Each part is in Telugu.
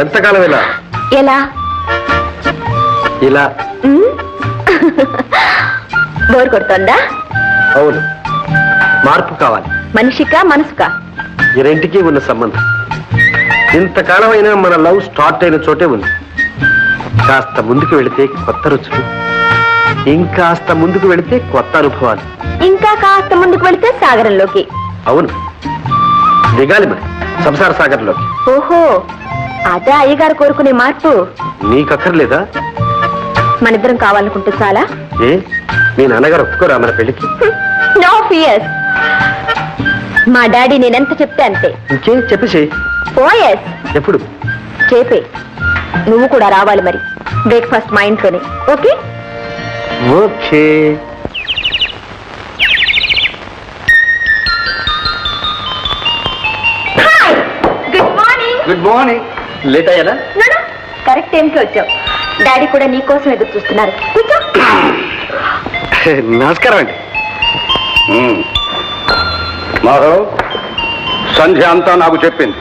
ఎంతకాలం ఇలా ఎలా ఇలా బోర్ కొడుతోందా? అవును, మార్పు కావాలి. మనిషికా మనసుకా? ఈ రెంటికి ఉన్న సంబంధం ఇంతకాలం అయినా మన లవ్ స్టార్ట్ అయిన చోటే ఉంది. కాస్త ముందుకు వెళితే కొత్త రుచులు, ఇంకాస్త ముందుకు వెళితే కొత్త అనుభవాలు, ఇంకా కాస్త ముందుకు వెళితే సాగరంలోకి. అవును, దిగాలి మరి సంసార సాగరంలోకి. ఓహో, అదే అయ్యగారు కోరుకునే మార్పు. నీకక్కర్లేదా? మనిద్దరం కావాలనుకుంటే చాలా. ఏ, మీ నాన్నగారు ఒప్పుకోరా మన పెళ్లికి? No fears. మా డాడీ నేనెంత చెప్తే అంతే. ఇంకే చెప్పేసి. ఓఎస్. ఎప్పుడు? చేపే. నువ్వు కూడా రావాలి మరి. బ్రేక్ఫాస్ట్ మా ఇంట్లోనే. Okay? Okay. Good morning. Good morning. Late అయ్యారా? కరెక్ట్ టైంకి వచ్చావు. డాడీ కూడా నీ కోసం ఎదురు చూస్తున్నారు. కూర్చో. నమస్కారం అండి. మాధవ్, సంధ్య అంతా నాకు చెప్పింది.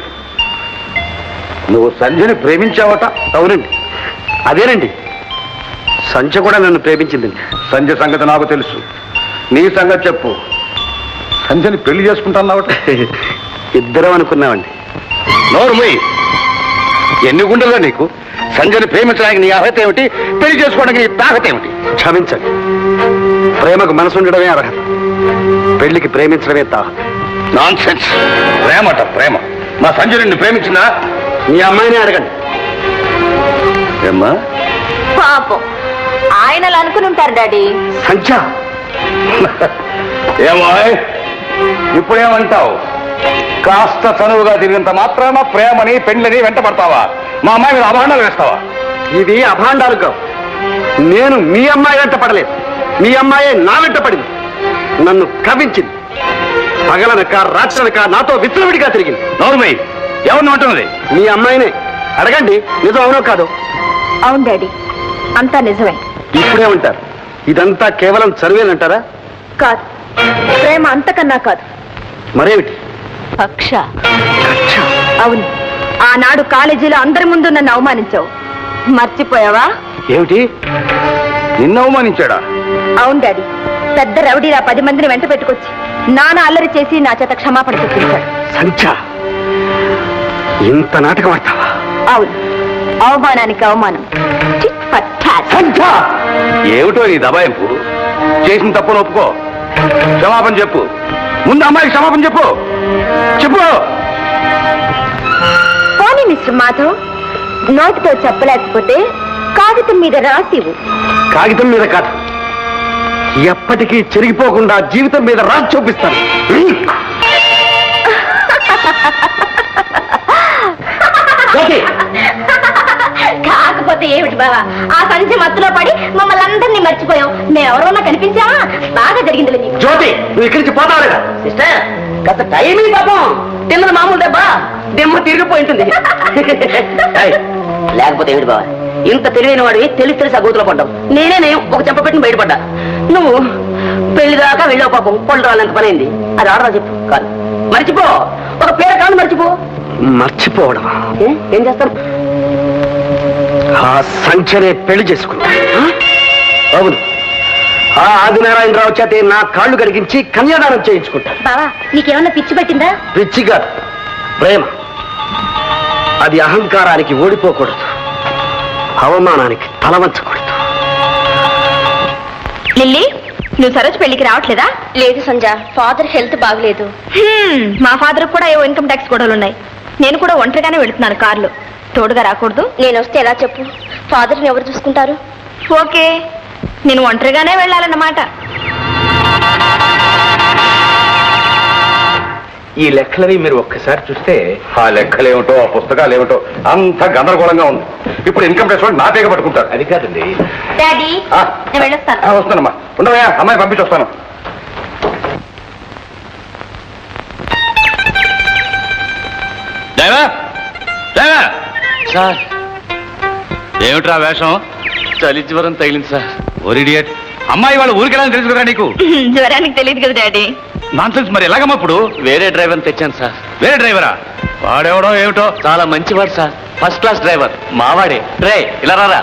నువ్వు సంధ్యని ప్రేమించావట? అవునండి, అదేనండి. సంధ్య కూడా నన్ను ప్రేమించిందండి. సంధ్య సంగతి నాకు తెలుసు. నీ సంగతి చెప్పు. సంధ్యని పెళ్లి చేసుకుంటున్నావట? ఇద్దరం అనుకున్నామండి. నోరుమై, ఎన్ని గుండెల్లో నీకు? సంధ్యని ప్రేమించడానికి నీ అర్హత ఏమిటి? పెళ్లి చేసుకోవడానికి నీ తాకత ఏమిటి? క్షమించండి, ప్రేమకు మనసు ఉండడమే అర్హత, పెళ్లికి ప్రేమించడమే తాహత. Non sense. ప్రేమట ప్రేమ. మా సంధ్య నిన్ను ప్రేమించిందా? మీ అమ్మాయిని అడగండి. ఏమ్మా? పాపం ఆయన అలా అనుకుని ఉంటారు డాడీ. సంధ్య. ఏమో ఇప్పుడేమంటావు? కాస్త చనువుగా తిరిగినంత మాత్రాన ప్రేమని పెండ్లని వెంట పడతావా? మా అమ్మాయి మీద అభాండాలు వేస్తావా? ఇది అభాండాలు కావు. నేను మీ అమ్మాయి వెంట పడలేదు, మీ అమ్మాయే నా వెంట పడింది. నన్ను కవించింది. పగలనక రాత్రనక నాతో విచ్చలవిడిగా తిరిగింది. నోరుమై, ఎవరిని అంటున్నది? మీ అమ్మాయినే అడగండి. నిజం అవునో కాదో? అవును డాడీ, అంతా నిజమే. ఇప్పుడే ఉంటారు. ఇదంతా కేవలం చదివేనంటారా? కాదు, ప్రేమ అంతకన్నా కాదు. మరేమిటి? కక్ష. అవును, ఆనాడు కాలేజీలో అందరి ముందు నన్ను అవమానించావు. మర్చిపోయావా? ఏమిటి? నిన్ను అవమానించాడా? అవును డాడీ, పెద్ద రౌడీలా 10 మందిని వెంట పెట్టుకొచ్చి నాన్న అల్లరి చేసి నా చేత క్షమాపణ చెప్పించాడు. సంధ్య, ఇంత నాటకం ఆడతావా? అవును, అవమానానికి అవమానం. Chit for tat. సంధ్య, ఏమిటో నీ దబాయింపు? చేసిన తప్పును ఒప్పుకో, క్షమాపణ చెప్పు. ముందు అమ్మాయికి క్షమాపణ చెప్పు. చెప్పు. పోనీ మిస్టర్ మాధవ్, నోటితో చెప్పలేకపోతే కాగితం మీద రాసివు. కాగితం మీద కాదు, ఎప్పటికీ చెరిగిపోకుండా జీవితం మీద రాసి చూపిస్తాను. కాకపోతే ఏమిటి బావా, ఆ సంధ్య మత్తులో పడి మమ్మల్ని అందరినీ మర్చిపోయాం. మేమెవరన్నా కనిపించావా? బాగా జరిగింది నీకు. జ్యోతి, నువ్వు ఇక్కడి నుంచి పోతావు లేదా? సిస్టర్, కాస్త టైమింగ్ పాపం. తిన్నది మామూలు దెబ్బ, దెమ్మ తిరిగిపోయి ఉంటుంది. లేకపోతే ఏమిటి బావా, ఇంత తెలివైన వాడివి తెలిసి ఆ గోతులో పడ్డావు. నేనే ఒక చెంప పెట్టిన బయటపడ్డా. నువ్వు పెళ్లి దాకా వెళ్ళావు పాపం. పళ్ళు రాలంత పని అయింది. అది ఆడరా చెప్పు. కాదు, మర్చిపో. ఒక పేర కాదు, మర్చిపో. మర్చిపోవడం? ఏం చేస్తాం? ఆ సంచరే పెళ్లి చేసుకున్నా. అవును, ఆ ఆదినారాయణరావు చేతే నా కాళ్ళు కడిగించి కన్యాదానం చేయించుకుంటా. బావా, నీకేమన్నా పిచ్చి పట్టిందా? పిచ్చి కాదు, ప్రేమ. అది అహంకారానికి ఓడిపోకూడదు, అవమానానికి తలవంచకూడదు. లిల్లీ, నువ్వు సరోజ్ పెళ్లికి రావట్లేదా? లేదు సంజ, ఫాదర్ హెల్త్ బాగలేదు. మా ఫాదర్ కూడా ఏవో ఇన్కమ్ ట్యాక్స్ గొడవలు ఉన్నాయి. నేను కూడా ఒంటరిగానే వెళుతున్నాను కారులో. తోడుగా రాకూడదు? నేను వస్తే ఎలా చెప్పు? ఫాదర్ని ఎవరు చూసుకుంటారు? ఓకే, నేను ఒంటరిగానే వెళ్ళాలన్నమాట. ఈ లెక్కలని మీరు ఒక్కసారి చూస్తే, ఆ లెక్కలేమిటో ఆ పుస్తకాలు ఏమిటో అంత గందరగోళంగా ఉంది. ఇప్పుడు ఇన్కమ్ ట్యాక్స్ వాళ్ళు నా పేగ పట్టుకుంటారు. అది కాదండి డాడీ, నేను వెళ్ళొస్తాను. వస్తానమ్మా, ఉండవా? అమ్మాయి పంపించి వస్తాను. సార్, ఏమిట్రా వేషం? చలి జ్వరం తగిలింది సార్. ఓరిడియట్, అమ్మాయి వాళ్ళు ఊరికెళ్ళని తెలుసు కదా నీకు? జ్వరానికి తెలియదు కదా డాడీ. నాన్సెన్స్. మరి ఎలాగమ్మా ఇప్పుడు? వేరే డ్రైవర్ని తెచ్చాను సార్. వేరే డ్రైవరా? వాడెవడో ఏమిటో చాలా మంచివాడు సార్. ఫస్ట్ క్లాస్ డ్రైవర్ మావాడే. రే ఇలా రారా.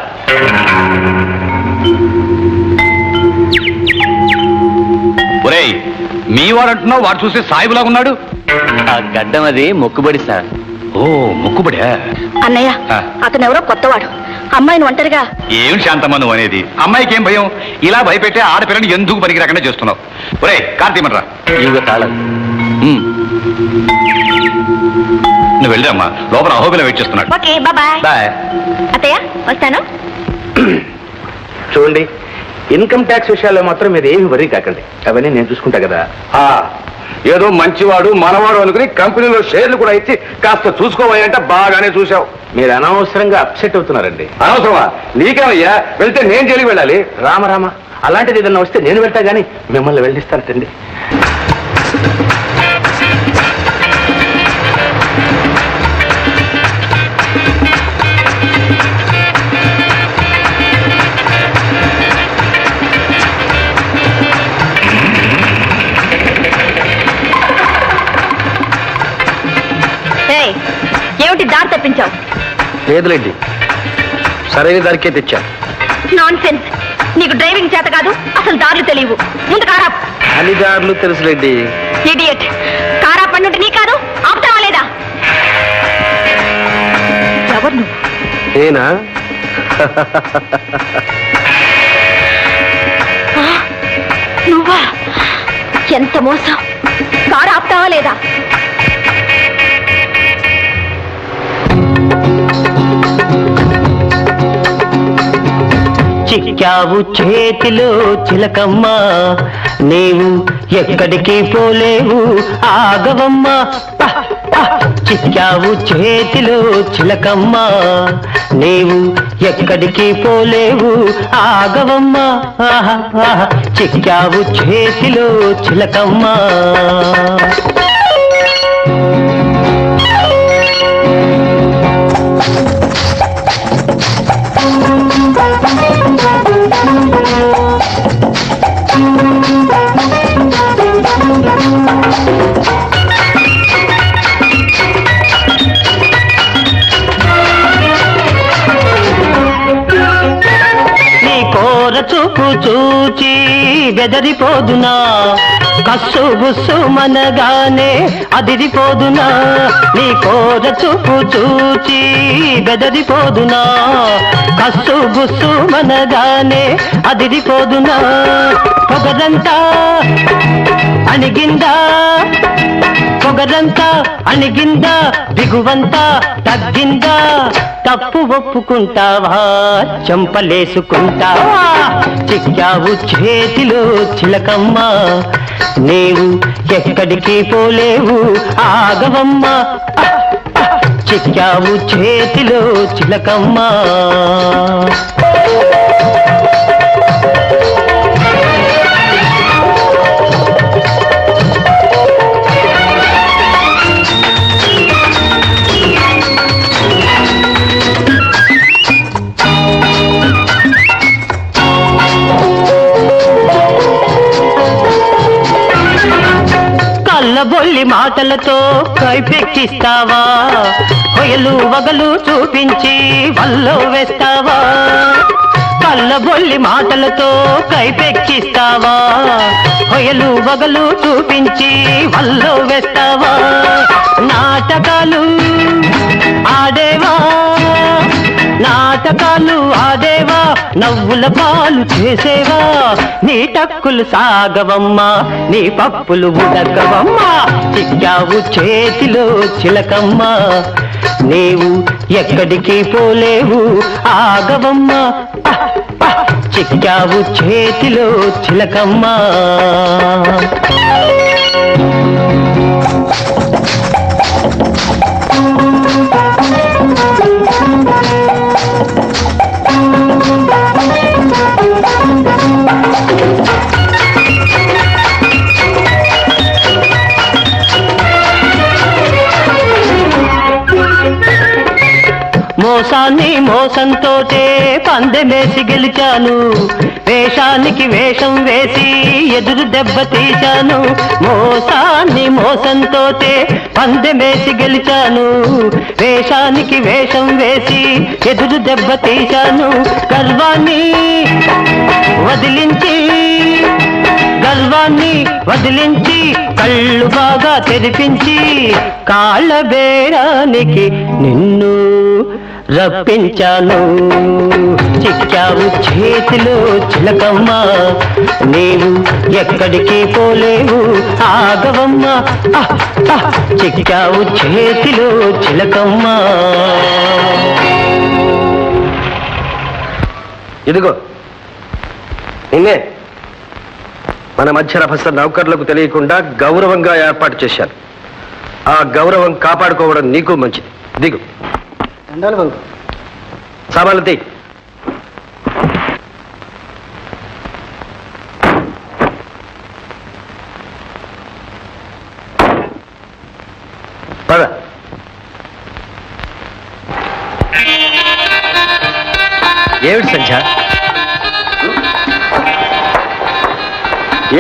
ఒరేయ్ మీ వాడు అంటున్నావు, వాడు చూసి సాయిబులాగా ఉన్నాడు. ఆ గడ్డం అది మొక్కుబడి సార్. ఓ మొక్కుబడా? అన్నయ్య అతను ఎవరో కొత్తవాడు, అమ్మాయిని ఒంటరిగా. ఏం శాంతమ్మ నువ్వు అనేది? అమ్మాయికి ఏం భయం? ఇలా భయపెట్టే ఆడపిల్లని ఎందుకు పనికి రాకుండా చేస్తున్నావు? ఒరే కార్తీమనరా ఇవిగ తాళం. నువ్వు వెళ్ళమ్మా, లోపల అహోబిల వెయిట్ చేస్తున్నాడు. Okay bye. బాయ్ అత్తయ్య వస్తాను. చూడండి, ఇన్కమ్ ట్యాక్స్ విషయాల్లో మాత్రం మీరు ఏమి వరీ కాకండి, అవన్నీ నేను చూసుకుంటా కదా. ఏదో మంచివాడు మనవాడు అనుకుని కంపెనీలో షేర్లు కూడా ఇచ్చి కాస్త చూసుకోవాలంటే బాగానే చూసావు. మీరు అనవసరంగా అప్సెట్ అవుతున్నారండి. అనవసరమా? నీకేమయ్యా, వెళ్తే నేను జైలుకి వెళ్ళాలి. రామ అలాంటిది ఏదన్నా వస్తే నేను వెళ్తా గానీ మిమ్మల్ని వెళ్ళిస్తానండి. ఏమిటి దారి తప్పించావు? లేదులేండి, సరైన దారికే తెచ్చా. Non sense. నీకు డ్రైవింగ్ చేత కాదు, అసలు దారులు తెలియవు. ముందు కారా. అన్ని దారులు తెలుసులేండి. ఇడియట్. కారా పన్నుంటే నీ కాదు, ఆపుతావా లేదా? ఎవరు నువ్వు? నేనా? నువ్వా? ఎంత మోసం. కారు ఆపుతావా లేదా? చిక్కావు చేతిలో చిలకమ్మ, నీవు ఎక్కడికి పోలేవు ఆగవమ్మ. చిక్కావు చేతిలో చిలకమ్మ, నీవు ఎక్కడికి పోలేవు ఆగవమ్మ. చిక్కావు చేతిలో చిలకమ్మ. చూపు చూచి బెదరిపోదునా, కస్సు బుస్సు మనగానే అదిరిపోదునా. నీ కోర చూపు చూచి బెదరిపోదునా, కస్సు బుస్సు మనగానే అదిరిపోదునా. పొగరంతా అణిగిందా, పొగరంతా అణిగిందా, దిగువంతా తగ్గిందా. తప్పు ఒప్పుకుంటావా, చంపలేసుకుంటావా. చిక్కావు చేతిలో చిలకమ్మ, నీవు ఎక్కడికి పోలేవు ఆగవమ్మ. చిక్కావు చేతిలో చిలకమ్మ. బొల్లి మాటలతో కైపెక్కిస్తావా, కొయలు వగలు చూపించి వల్లో వేస్తావా. కళ్ళబొల్లి మాటలతో కైపెక్కిస్తావా, కొయలు వగలు చూపించి వల్లో వేస్తావా. నాటకాలు ఆడేవా, నాటకాలు ఆడేవా, నవ్వుల పాలు చేసేవా. నీ టక్కులు సాగవమ్మా, నీ పప్పులు ఉడకవమ్మా. చిక్కావు చేతిలో చిలకమ్మ, నీవు ఎక్కడికి పోలేవు ఆగవమ్మా. చిక్కావు చేతిలో చిలకమ్మ. మోసాన్ని మోసంతోటే పందెమేసి గెలిచాను, వేషానికి వేషం వేసి ఎదురు దెబ్బ తీశాను. మోసాన్ని మోసంతోటే పందెమేసి గెలిచాను, వేషానికి వేషం వేసి ఎదురు దెబ్బ తీశాను. గర్వాన్ని వదిలించి కళ్ళు బాగా తెరిపించి కాళ్ళ బేరానికి నిన్ను రప్పించాను. చిక్కావు చేతిలో చిలకమ్మ, నీవు ఎక్కడికి పోలేవు ఆగవమ్మ. చిక్కావు చేతిలో చిలకమ్మ. ఇదిగో నిన్నే మన మధ్య రభస నౌకర్లకు తెలియకుండా గౌరవంగా ఏర్పాటు చేశాను. ఆ గౌరవం కాపాడుకోవడం నీకు మంచిది. దిగు. సామాన్లు తీ. పద. ఏమిటి సంధ్య,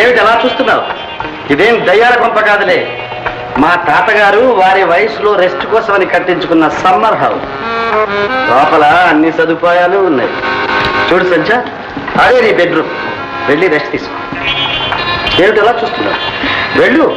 ఏమిటి అలా చూస్తున్నావు? ఇదేం దయ్యాల కొంప కాదులే, మా తాతగారు వారి వయసులో రెస్ట్ కోసమని కట్టించుకున్న సమ్మర్ హౌస్. లోపల అన్ని సదుపాయాలు ఉన్నాయి. చూడు సంధ్య, అదే నీ బెడ్రూమ్. వెళ్ళి రెస్ట్ తీసుకో. ఏమిటి అలా చూస్తున్నావు? వెళ్ళు.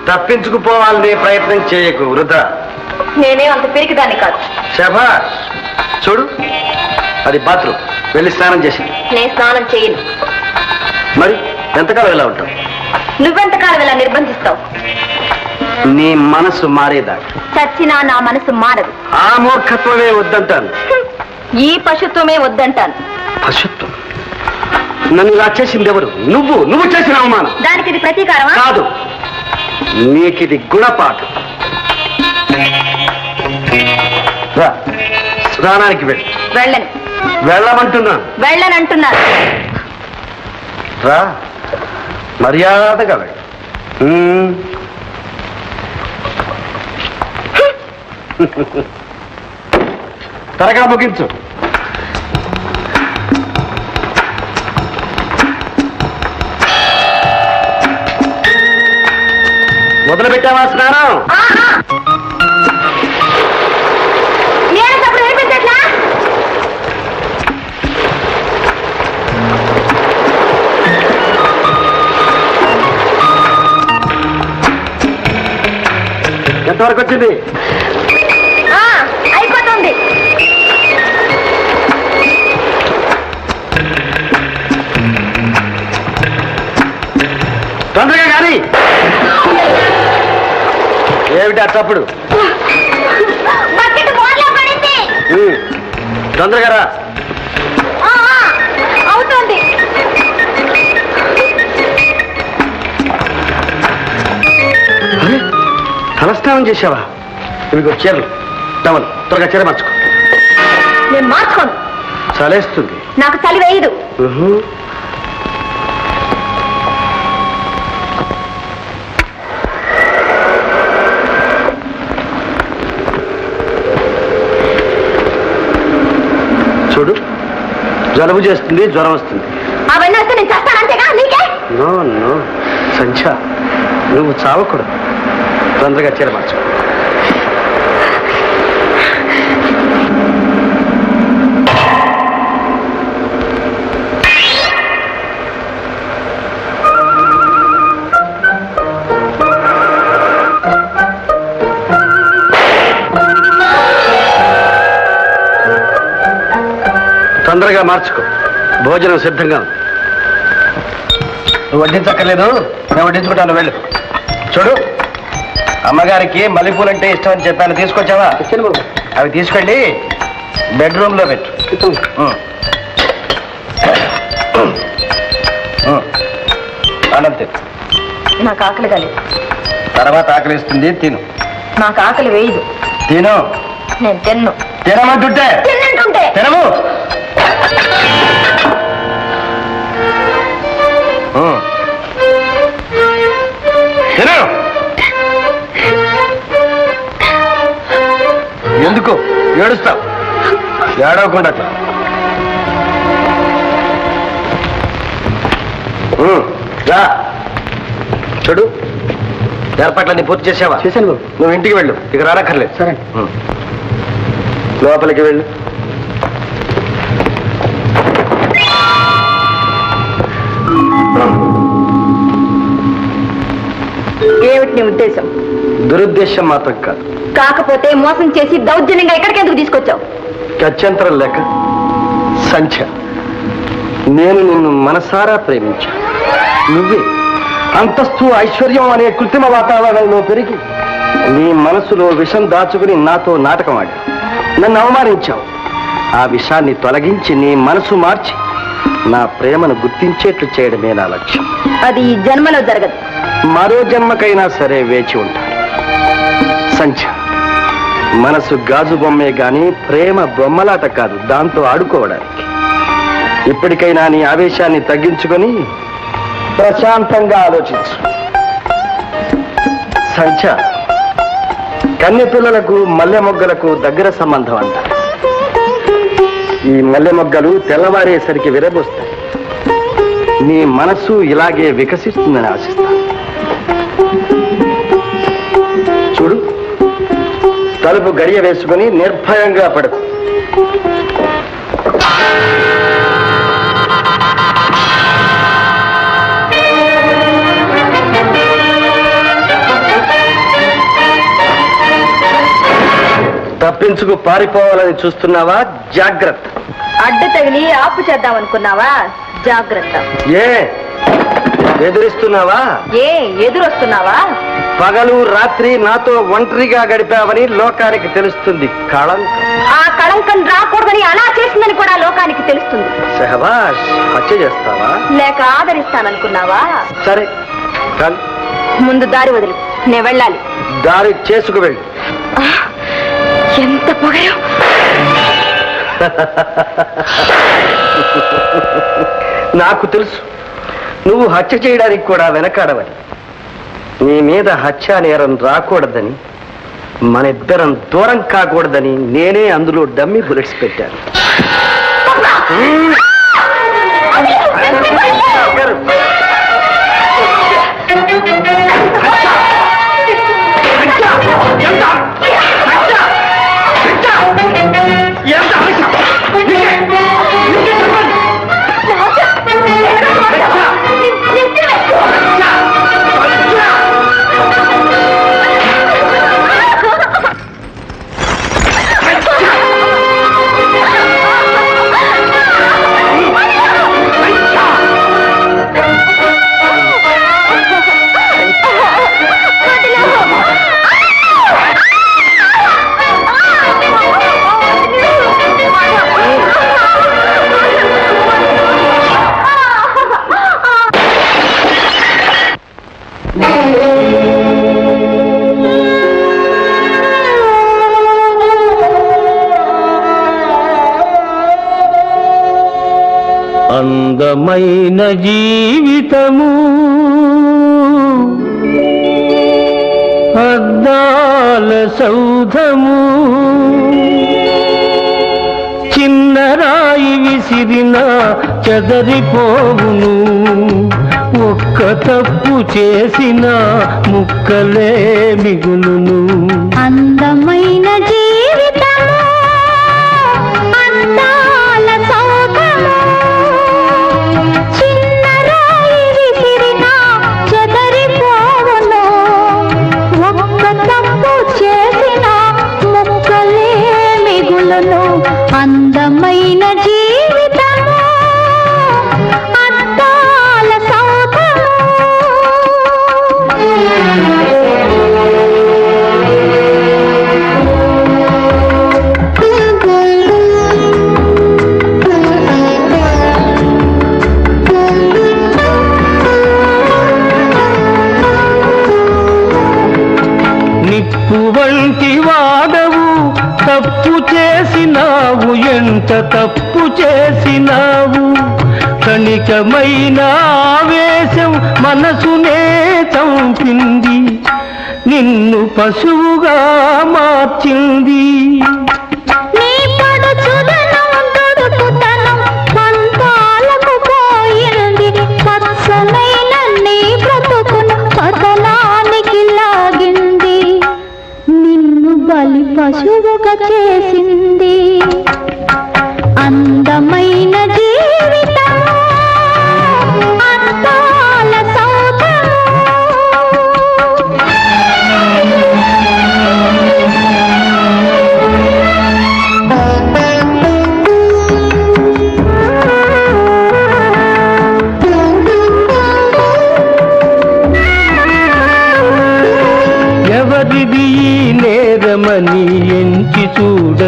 తప్పించుకుపోవాలనే ప్రయత్నం చేయకు వృధా. నేనే అంత పెరిగిదాన్ని కాదు. శభాష్. చూడు, అది బాత్రూమ్. వెళ్ళి స్నానం చేసి. నేను స్నానం చేయను. మరి ఎంతకాలం ఎలా ఉంటావు? నువ్వెంతకాలం ఇలా నిర్బంధిస్తావు? నీ మనసు మారేదాకా. చచ్చినా నా మనసు మారదు. ఆ మూర్ఖత్వమే వద్దంటాను. ఈ పశుత్వమే వద్దంటాను. పశుత్వం? నన్ను ఇలా చేసింది ఎవరు? నువ్వు చేసిన అవమానం. దానికి ఇది ప్రతీకారమా? కాదు, నీకిది గుణపాఠం. స్నానానికి వెళ్ళి. వెళ్ళను. వెళ్ళమంటున్నాను. వెళ్ళనంటున్నాను. రా, మర్యాదగా వెళ్ళి. త్వరగా ముగించు. మొదలు పెట్టావా స్నానం? ఎంతవరకు వచ్చింది? అయిపోతుంది. తొందరగా కానీ. ఏమిటి అట్టప్పుడు? తొందరగా రా. అవుతుంది. తలస్నానం చేసావా? ఇవిగో చీరలు, టవల్. త్వరగా చీర మార్చుకో. నేను మార్చుకోను. చలేస్తుంది. నాకు చలి వేయదు. చూడు, జలుబు చేస్తుంది, జ్వరం వస్తుంది. అవన్నీ వస్తే నేను చేస్తానంతేగా. నీకే? నో సంధ్య, నువ్వు చావకూడదు. తొందరగా చీర మార్చు. తొందరగా మార్చుకో. భోజనం సిద్ధంగా ఉంది. నువ్వు వడ్డించక్కర్లేదు, నేను వడ్డించుకుంటాను. వెళ్ళు. చూడు, అమ్మగారికి మల్లెపూలంటే ఇష్టం అని చెప్పాను. తీసుకొచ్చావా? అవి తీసుకెళ్ళి బెడ్రూమ్ లో పెట్టు. అన్నం తిను. నాకు ఆకలి కాలేదు. తర్వాత ఆకలిస్తుంది, తిను. నాకు ఆకలి వేయదు. తిను. నేను తిన్ను. తినమంటుంటే తిన్నంటుంటే ఏడవకుండా చూడు, ఏర్పాట్లన్నీ పూర్తి చేసావా? చేశాను బాబు. నువ్వు ఇంటికి వెళ్ళు, ఇక రానక్కర్లేదు. సరే. లోపలికి వెళ్ళు. ఏమిటి నీ ఉద్దేశం? దురుద్దేశం మాత్రం కాదు. కాకపోతే మోసం చేసి దౌర్జన్యంగా ఎక్కడికి ఎందుకు తీసుకొచ్చావు? గత్యంతరం లేక. సంధ్య, నేను నిన్ను మనసారా ప్రేమించాను. నువ్వే అంతస్తు ఐశ్వర్యం అనే కృత్రిమ వాతావరణంలో పెరిగి నీ మనసులో విషం దాచుకుని నాతో నాటకం ఆడి నన్ను అవమానించావు. ఆ విషాన్ని తొలగించి నీ మనసు మార్చి నా ప్రేమను గుర్తించేట్లు చేయడమే నా లక్ష్యం. అది ఈ జన్మలో జరగదు. మరో జన్మకైనా సరే వేచి ఉంటాను. సంధ్య, మనసు గాజు బొమ్మే గాని ప్రేమ బొమ్మలాట కాదు, దాంతో ఆడుకోవడానికి. ఇప్పటికైనా నీ ఆవేశాన్ని తగ్గించుకొని ప్రశాంతంగా ఆలోచించు. సంధ్య, కన్య పిల్లలకు మల్లె మొగ్గలకు దగ్గర సంబంధం అంట. ఈ మల్లె మొగ్గలు తెల్లవారేసరికి విరబోస్తాయి. నీ మనసు ఇలాగే వికసిస్తుందని ఆశిస్తాను. చూడు, తలుపు గడియ వేసుకుని నిర్భయంగా పడుకు. తప్పించుకు పారిపోవాలని చూస్తున్నావా? జాగ్రత్త. అడ్డు తగిలి ఆపు చేద్దామనుకున్నావా? జాగ్రత్త. ఏ ఎదురిస్తున్నావా? ఏ ఎదురొస్తున్నావా? పగలు రాత్రి నాతో ఒంటరిగా గడిపావని లోకానికి తెలుస్తుంది. కళంకం. ఆ కళంకం రాకూడదని అలా చేసిందని కూడా లోకానికి తెలుస్తుంది. సహవాష్, హత్య చేస్తావా లేక ఆదరిస్తాననుకున్నావా? సరే, కానీ ముందు దారి వదిలి, నేను వెళ్ళాలి. దారి చేసుకు వెళ్ళు. ఎంత పొగరు! నాకు తెలుసు నువ్వు హత్య చేయడానికి కూడా వెనకాడవని. నీ మీద హత్యా నేరం రాకూడదని, మన ఇద్దరం దూరం కాకూడదని నేనే అందులో డమ్మీ బుల్లెట్స్ పెట్టాను. అందమైన జీవితము అద్దాల సౌధము, చిన్న రాయి విసిరిన చెదరిపోవును, ఒక్క తప్పు చేసిన ముక్కలే మిగులును. అందమైన జీవితము అద్దాల సౌధము, చిన్న రాయి విసిరిన చెదరిపోవును, ఒక్క తప్పు చేసిన ముక్కలే మిగులును. అందమైన జీవితము అద్దాల సౌధము. నిప్పు వంటి వాడవు, తప్పు చేసినావు, ఎంత తప్పు చేసినావు. క్షణికమైన ఆవేశం మనసునే చంపింది, నిన్ను పశువుగా మార్చింది. నీ పడుచుదనం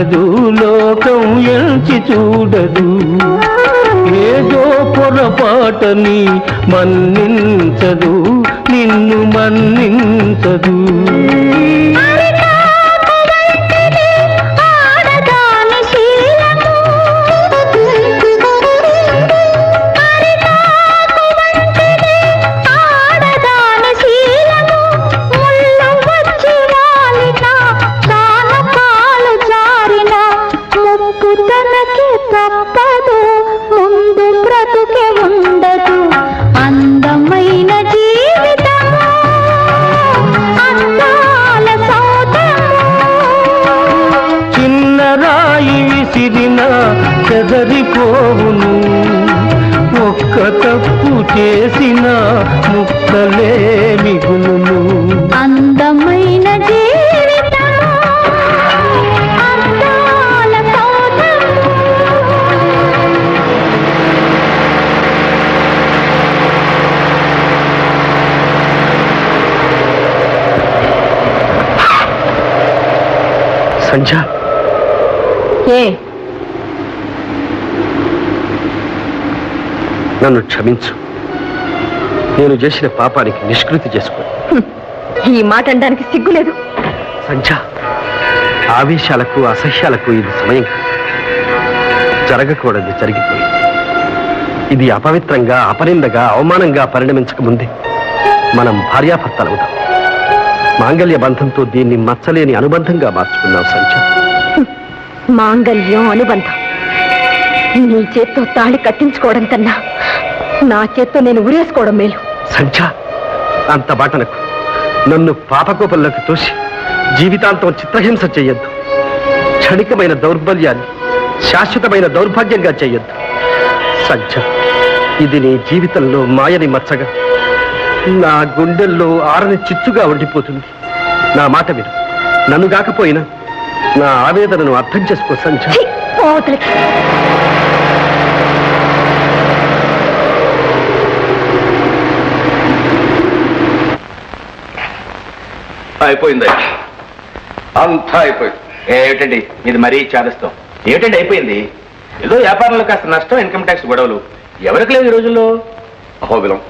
చూడదు, లోకం ఎంచి చూడదు. ఏదో పొరపాటని మన్నించదు, నిన్ను మన్నించదు. చెదరిపోవును, ఒక్క తప్పు చేసిన ముక్కలే మిగులును. అందమైన జీవితం అందాల సౌధం. సంధ్య, నన్ను క్షమించు. నేను చేసిన పాపానికి నిష్కృతి చేసుకో. ఈ మాట అనడానికి సిగ్గులేదు. సంధ్య, ఆవేశాలకు అసహ్యాలకు ఇది సమయం కాదు. జరగకూడదు జరిగిపోయింది. ఇది అపవిత్రంగా, అపనిందగా, అవమానంగా పరిణమించక ముందే మనం భార్యాభర్తలవుతాం. మాంగళ్య బంధంతో దీన్ని మచ్చలేని అనుబంధంగా మార్చుకున్నాం సంధ్య. మాంగళ్యం, అనుబంధం నీ చేత్తో తాళి కట్టించుకోవడం కన్నా నా చేత్తో నేను ఉరేసుకోవడం మేలు. సంధ్య, అంత బాటనకు. నన్ను పాపకోపంలోకి తోసి జీవితాంతం చిత్రహింస చెయ్యొద్దు. క్షణికమైన దౌర్బల్యాన్ని శాశ్వతమైన దౌర్భాగ్యంగా చెయ్యొద్దు. సంధ్య, ఇది నీ జీవితంలో మాయని మచ్చగా, నా గుండెల్లో ఆరని చిచ్చుగా ఉండిపోతుంది. నా మాట విను. నన్ను కాకపోయినా నా ఆవేదనను అర్థం చేసుకో సంధ్య. అయిపోయింది, అంతా అయిపోయింది. ఏమిటండి ఇది మరీ చాదస్తాం? ఏమిటండి అయిపోయింది? ఏదో వ్యాపారంలో కాస్త నష్టం, ఇన్కమ్ ట్యాక్స్ గొడవలు. ఎవరికి లేదు ఈ రోజుల్లో. అహోబిలం,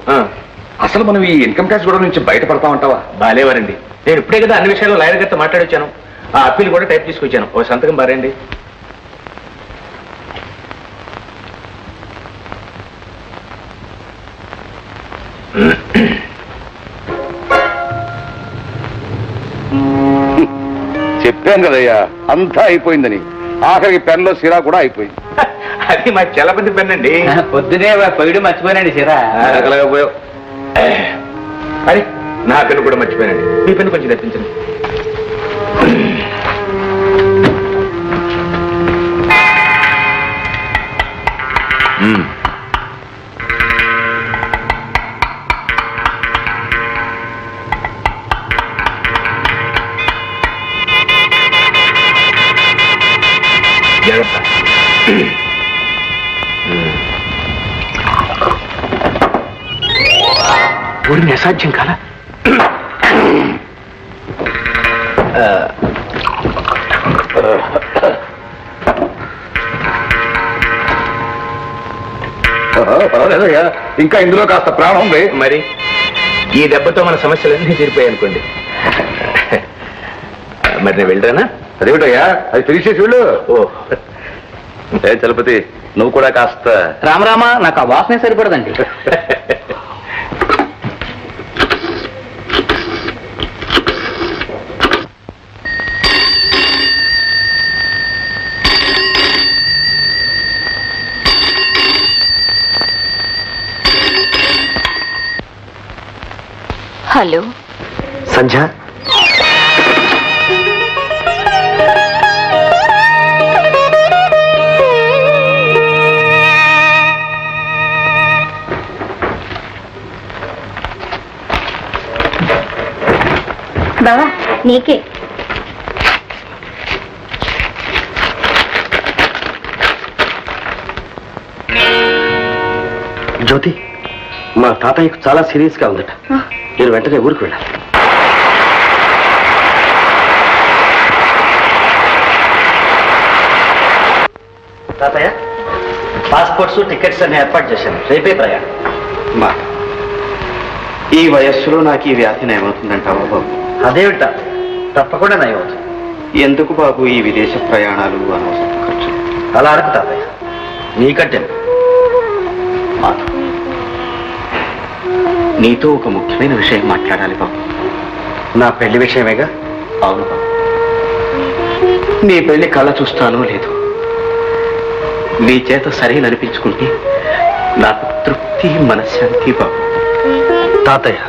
అసలు మనం ఈ ఇన్కమ్ ట్యాక్స్ గొడవ నుంచి బయటపడతామంటావా? బాలేవారండి. నేను ఇప్పుడే కదా అన్ని విషయాల్లో లాయర్ గారితో మాట్లాడొచ్చాను. ఆ అప్పీల్ కూడా టైప్ తీసుకొచ్చాను. ఓ సంతకం బారేండి. చెప్పాను కదయ్యా, అంతా అయిపోయిందని. ఆఖరికి పెన్లో సిరా కూడా అయిపోయింది. అది మా చలపతి పెన్ అండి. పొద్దునే పొయ్యడం మర్చిపోయానండి సిరా. పోయావు. అరే, నా పెన్ను కూడా మర్చిపోయానండి. మీ పెన్ను కొంచెం తెప్పించండి. ఊరిని అసాధ్యం కాదా? పర్వాలేదయ్యా, ఇంకా ఇందులో కాస్త ప్రాణం ఉంది. మరి ఈ దెబ్బతో మన సమస్యలన్నీ తీరిపోయాయి అనుకోండి. మరి నేను వెళ్ళరానా? అదేమిటయ్యా, అది తెలిసేసి వెళ్ళు. ఓ చలపతి, నువ్వు కూడా కాస్త. రామరామా, నాకు ఆ వాసనే సరిపడదండి. హలో సంధ్య, బావా నీకే. జ్యోతి, మా తాతయ్యకు చాలా సీరియస్ గా ఉందట. నేను వెంటనే ఊరికి వెళ్ళాలి. తాతయ్య పాస్పోర్ట్స్ టికెట్స్ అన్ని ఏర్పాటు చేశాను, రేపే ప్రయాణం. మా ఈ వయస్సులో నాకు ఈ వ్యాధి నయమవుతుందంటావా బాబు? అదేమిటా, తప్పకుండా నయం అవుతుంది. ఎందుకు బాబు ఈ విదేశ ప్రయాణాలు అనవసరం ఖర్చు? అలా అడగ తాతయ్య, నీకంటే మాతో నీతో ఒక ముఖ్యమైన విషయం మాట్లాడాలి బాబు. నా పెళ్లి విషయమేగా? అవును బాబు, నీ పెళ్లి కళ్ళ చూస్తానో లేదు, నీ చేత సరైననిపించుకుంటే నాకు తృప్తి మనశ్శాంతి బాబు. తాతయ్య,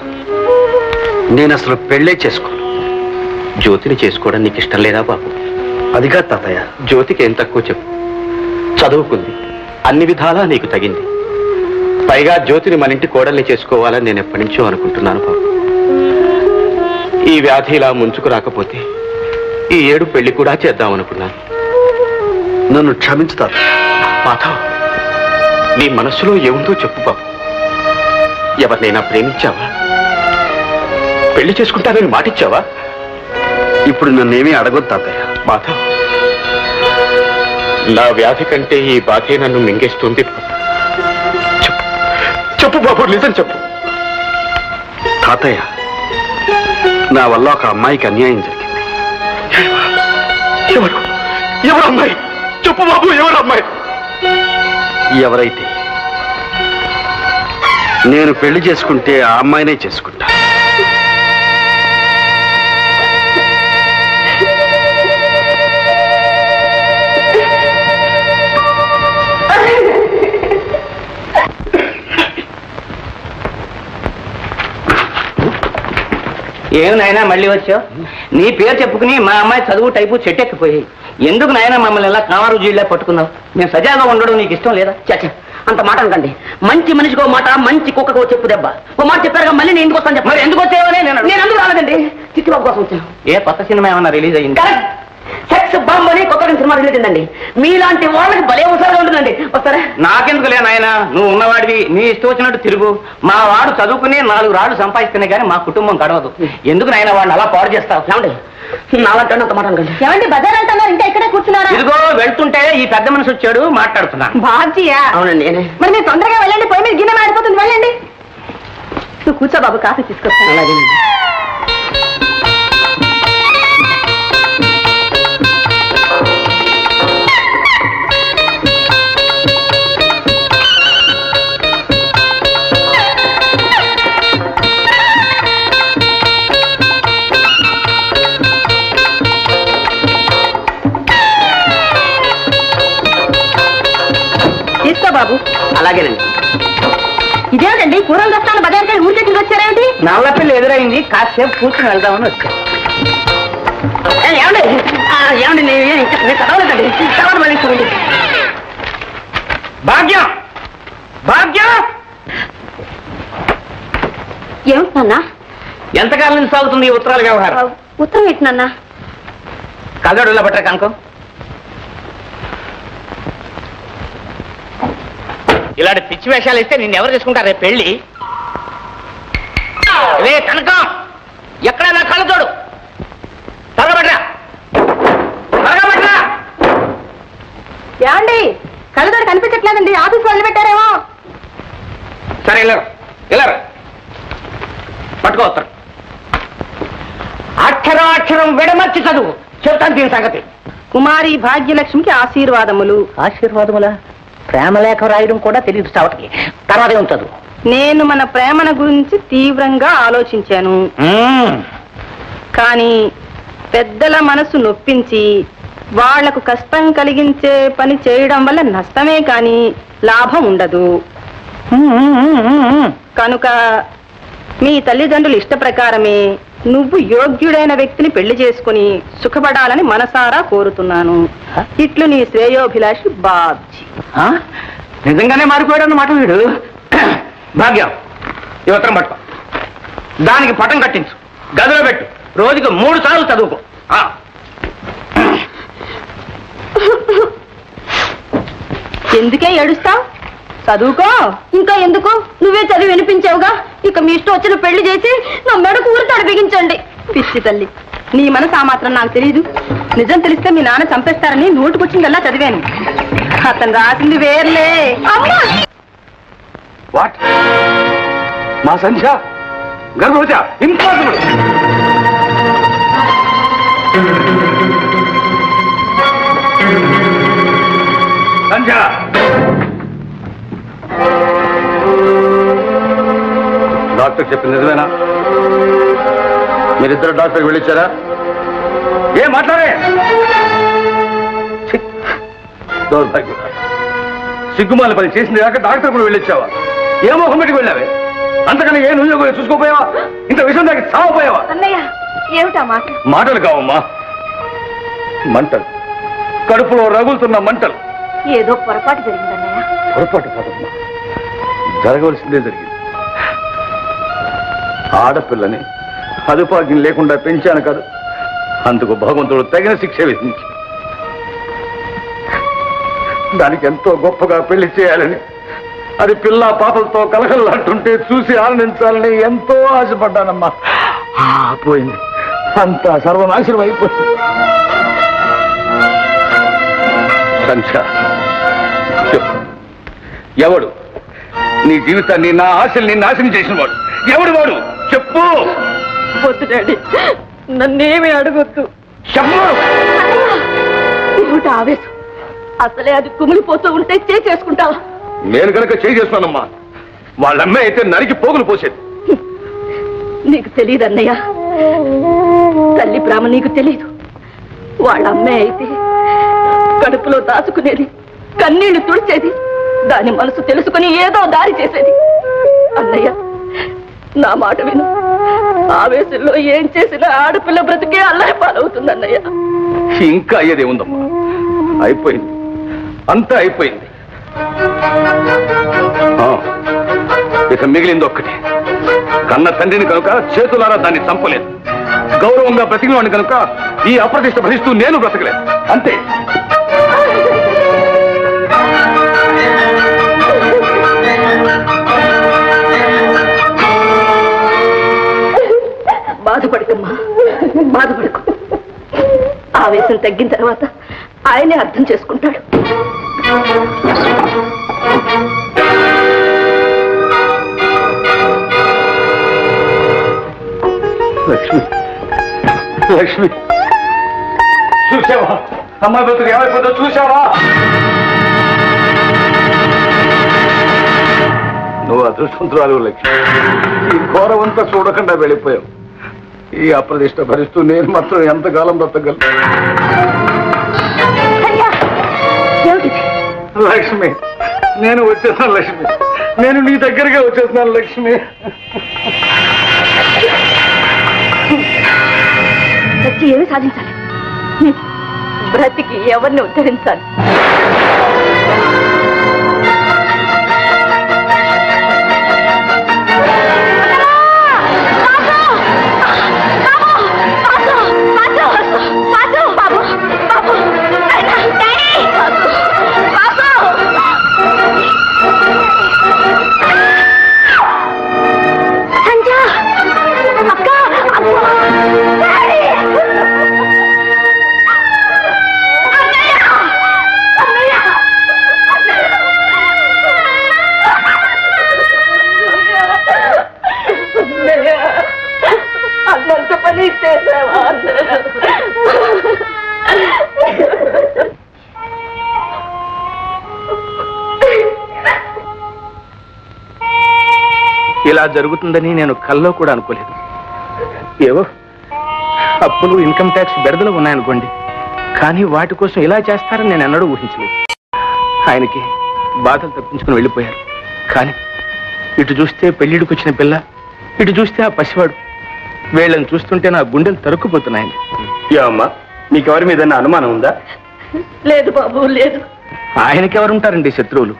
నేను అసలు పెళ్ళే చేసుకోను. జ్యోతిని చేసుకోవడం నీకు ఇష్టం లేదా బాబు? అదిగా తాతయ్య. జ్యోతికి ఏం తక్కువ చెప్పు, చదువుకుంది, అన్ని విధాలా నీకు తగింది. పైగా జ్యోతిని మన ఇంటి కోడల్ని చేసుకోవాలని నేను ఎప్పటి నుంచో అనుకుంటున్నాను బాబు. ఈ వ్యాధి ఇలా ముంచుకు రాకపోతే ఈ ఏడు పెళ్లి కూడా చేద్దామనుకున్నాను. నన్ను క్షమించు తాతయ్య. మాధవ్, నీ మనస్సులో ఏముందో చెప్పు బాబు. ఎవరినైనా ప్రేమించావా? పెళ్లి చేసుకుంటానని మాటిచ్చావా? ఇప్పుడు నన్నేమీ అడగొద్దు తాతయ్య. మాధవ్, నా వ్యాధి కంటే ఈ బాధే నన్ను మింగేస్తుంది. చెప్పు బాబు, నిజం చెప్పు. తాతయ్య, నా వల్ల ఒక అమ్మాయికి అన్యాయం జరిగింది. ఎవరు ఎవరు అమ్మాయి? చెప్పు బాబు, ఎవరు అమ్మాయి? ఎవరైతే నేను పెళ్లి చేసుకుంటే ఆ అమ్మాయినే చేసుకుంటా. ఏమి నాయనా మళ్ళీ వచ్చావు? నీ పేరు చెప్పుకుని మా అమ్మాయి చదువు టైపు చెట్టెక్కిపోయాయి. ఎందుకు నాయనా మమ్మల్ని ఎలా కామారు జీళ్ళ పట్టుకున్నావు? మేము సజాగా ఉండడం నీకు ఇష్టం లేదా? చచ్చా, అంత మాట అనకండి. మంచి మనిషికి ఓ మాట, మంచి కుక్కకు ఓ చెప్పు దెబ్బ. ఓ మాట చెప్పారుగా, మళ్ళీ నేను ఎందుకు వస్తాను చెప్పారు? ఎందుకు వచ్చావని నేను ఎందుకు రాలేదండి. చిట్టిబాబు కోసం వచ్చాను. ఏ కొత్త సినిమా ఏమన్నా రిలీజ్ అయ్యింది? సెక్స్ బాంబ్ అని కొత్త సినిమా రిలీజ్ అయిందండి. మీలాంటి వాళ్ళకి భలే ఉత్సాహంగా ఉంటుందండి. వస్తారా? నాకెందుకు లే నాయన, నువ్వు ఉన్నవాడివి, నీ ఇష్టం వచ్చినట్టు తిరుగు. మా వాడు చదువుకుని 4 రాళ్ళు సంపాదిస్తేనే కానీ మా కుటుంబం గడవదు. ఎందుకు నాయన వాడిని అలా పాడు చేస్తావు? ఏమండి, నాలంటే అంత మాట అనుకోండి. ఏమండి బజార్ అంటున్నారు, ఇంకా ఇక్కడే కూర్చున్నారా? ఇదిగో వెళ్తుంటే ఈ పెద్ద మనిషి వచ్చాడు, మాట్లాడుతున్నా. బాధ్యా? అవునండి. మరి మీరు తొందరగా వెళ్ళండి, పోయి మీరు గిన్నె మాడిపోతుంది, వెళ్ళండి. నువ్వు కూర్చో బాబు, కాఫీ తీసుకొస్తాను. అలాగే. తీసుకో బాబు. అలాగేనండి. ఇదేమిటండి, కూరలు తెస్తాను బజార్కి ఊరికే తిరిగి వచ్చారేమిటి? నల్ల పిల్ల ఎదురైంది, కాసేపు కూర్చొని వెళ్దామని వచ్చా. ఏమండి ఏమండి, నేను చదవలేదండి, తర్వాత మళ్ళీ చూడండి. భాగ్యం, భాగ్యం, ఏమిటన్నా? ఎంతకాలం నుంచి సాగుతుంది ఈ ఉత్తరాల వ్యవహారం? ఉత్తరం ఏంటన్నా? కదడులా పట్టరా కనుకో. ఇలాంటి పిచ్చి వేషాలు ఇస్తే నిన్ను ఎవరు చేసుకుంటారు రేపు పెళ్లి? రే కనకం, ఎక్కడ నా కళ్ళు చూడు. తరగబట్రా, తరగబట్రా. ఏమండి, కళ్ళతోటి కనిపించట్లేదండి, ఆఫీస్ వాళ్ళు పెట్టారేమో. సరే వెళ్ళరు, వెళ్ళరు. పట్టుకోవస్తారు. అక్షరం అక్షరం విడమర్చి చదువు, చెప్తాను దీని సంగతి. కుమారి భాగ్యలక్ష్మికి ఆశీర్వాదములు. ఆశీర్వాదములా? ప్రేమలేఖ రాయడం కూడా తెలియదు చావటికి. తర్వాత ఏం చదువు. నేను మన ప్రేమను గురించి తీవ్రంగా ఆలోచించాను, కానీ పెద్దల మనసు నొప్పించి వాళ్లకు కష్టం కలిగించే పని చేయడం వల్ల నష్టమే కానీ లాభం ఉండదు. కనుక మీ తల్లిదండ్రుల ఇష్ట ప్రకారమే నువ్వు యోగ్యుడైన వ్యక్తిని పెళ్లి చేసుకుని సుఖపడాలని మనసారా కోరుతున్నాను. ఇట్లు నీ శ్రేయోభిలాషి బాబ్జీ. నిజంగానే మారిపోయాడు అన్నమాట వీడు. భాగ్యం, ఈ ఉత్తరం పట్టుకో, దానికి పటం కట్టించు, గదిలో పెట్టు, రోజుకు 3 సార్లు చదువుకో. ఎందుకే ఏడుస్తావు? చదువుకో. ఇంకా ఎందుకు? నువ్వే చదివి వినిపించావుగా, ఇక మీ ఇష్టం వచ్చిన పెళ్లి చేసి నా మెడకు ఊరితాడు బిగించండి. పిచ్చి తల్లి, నీ మనసు ఆ మాత్రం నాకు తెలీదు. నిజం తెలిస్తే మీ నాన్న చంపేస్తారని నోటుకొచ్చిందల్లా చదివాను. అతను రాసింది వేర్లే. వాట్? మా సంధ్య గర్భవతి? ఇంపాసిబుల్. సంధ్య, డాక్టర్ చెప్పింది నిజమేనా? మీరిద్దరు డాక్టర్కి వెళ్ళిచ్చారా? ఏం మాట్లాడే? దౌర్భాగ్యం. సిగ్గుమాల పని చేసింది కాక డాక్టర్ కూడా వెళ్ళొచ్చావా? ఏ మొహం పెట్టి వెళ్ళావే? అంతకన్నా ఏ నువ్వు చూసుకోపోయావా? ఇంత విషయం దానికి సావపోయావా? అన్నయ్య ఏమిటా మాట? మాటలు కావమ్మా, మంటలు. కడుపులో రగులుతున్న మంటలు. ఏదో పొరపాటు జరిగిందన్నయ్య. పొరపాటు కాదమ్మా, జరగవలసిందే జరిగింది. ఆడపిల్లని అదుపాగ్యం లేకుండా పెంచాను కాదు, అందుకు భగవంతుడు తగిన శిక్ష విధించి దానికి ఎంతో గొప్పగా పెళ్లి చేయాలని, అది పిల్ల పాపలతో కలకల్లాంటుంటే చూసి ఆనందించాలని ఎంతో ఆశపడ్డానమ్మా. పోయింది, అంతా సర్వనాశనం అయిపోయింది. సంఖ్య ఎవడు నీ జీవితాన్ని, నా ఆశల్ని నాశనం చేసిన వాడు ఎవడు? వాడు చెప్పు. వద్దు డాడీ, నన్నేమీ అడగొద్దు. చెప్పు. ఏమిటి ఆవేశం? అసలే అది కుమిలిపోతూ ఉంటే చేసుకుంటావా? నేను కనుక చేస్తున్నానమ్మా, వాళ్ళమ్మే అయితే నరికి పోగులు పోసేది. నీకు తెలియదు అన్నయ్య, తల్లి ప్రేమ నీకు తెలీదు. వాళ్ళ అమ్మే అయితే కడుపులో దాచుకునేది, కన్నీళ్లు తుడిచేది, దాని మనసు తెలుసుకుని ఏదో దారి చేసేది. అన్నయ్య నా మాట విను, ఆవేశంలో ఏం చేసినా ఆడపిల్ల బ్రతికే అల్లరి పాలవుతుంది అన్నయ్య. ఇంకా అయ్యేదే ఉందమ్మా, అయిపోయింది, అంతా అయిపోయింది. ఇక మిగిలింది ఒక్కటి. కన్న తండ్రిని కనుక చేతులారా దాన్ని చంపలేదు, గౌరవంగా బ్రతికిన వాడిని కనుక ఈ అప్రతిష్ట భరిస్తూ నేను బ్రతకలేదు, అంతే. బాధపడకమ్మా, బాధపడకు. ఆవేశం తగ్గిన తర్వాత ఆయనే అర్థం చేసుకుంటాడు. లక్ష్మి, లక్ష్మి, చూసావా అమ్మాయి బతుకు ఏమైపోతుందో చూసావా? నువ్వు అదృష్టవంతురాలు లక్ష్మి. ఈ ఘోరవంతా చూడకుండా వెళ్ళిపోయావు. ఈ అప్రదిష్ట భరిస్తూ నేను మాత్రం ఎంతకాలం బ్రతకగలను? లక్ష్మి, నేను వచ్చేస్తున్నాను లక్ష్మి, నేను నీ దగ్గరగా వచ్చేస్తున్నాను లక్ష్మి. బ్రతికి ఏమి సాధించాలి? బ్రతికి ఎవరిని ఉద్ధరించాలి? అన్నంత పని చేసావా? ఇలా జరుగుతుందని నేను కల్లో కూడా అనుకోలేదు. ఏవో అప్పులు, ఇన్కమ్ ట్యాక్స్ బెడదలు ఉన్నాయనుకోండి, కానీ వాటి కోసం ఇలా చేస్తారని నేను ఎన్నడూ ఊహించలేదు. ఆయనకి బాధలు తప్పించుకుని వెళ్ళిపోయారు. కానీ ఇటు చూస్తే పెళ్లిడికి వచ్చిన పిల్ల, ఇటు చూస్తే ఆ పసివాడు, వీళ్ళని చూస్తుంటే నా గుండెలు తరుక్కుపోతున్నాయండి. అమ్మా, నీకెవరి మీద అనుమానం ఉందా? లేదు బాబు, లేదు. ఆయనకెవరుంటారండి శత్రువులు?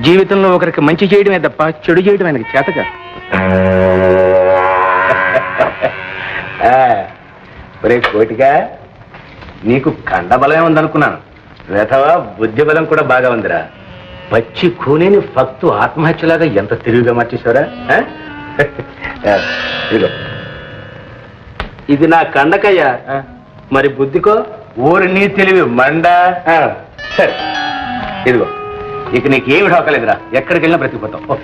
జీవితంలో ఒకరికి మంచి చేయడమే తప్ప చెడు చేయడం ఆయనకి చేతగా. కోటిగా నీకు కండబలమే ఉందనుకున్నాను, వేతవా బుద్ధి బలం కూడా బాగా ఉందిరా. పచ్చి కూనేని ఫక్తు ఆత్మహత్యలాగా ఎంత తిరుగుగా మార్చేశారా? ఇది నా కండకయ్యా, మరి బుద్ధికో ఊరి నీ తెలివి మండ. సరే, ఇదిగో ఇక నీకేమి ఢోకలేదురా, ఎక్కడికి వెళ్ళినా బ్రతికిపోతావు.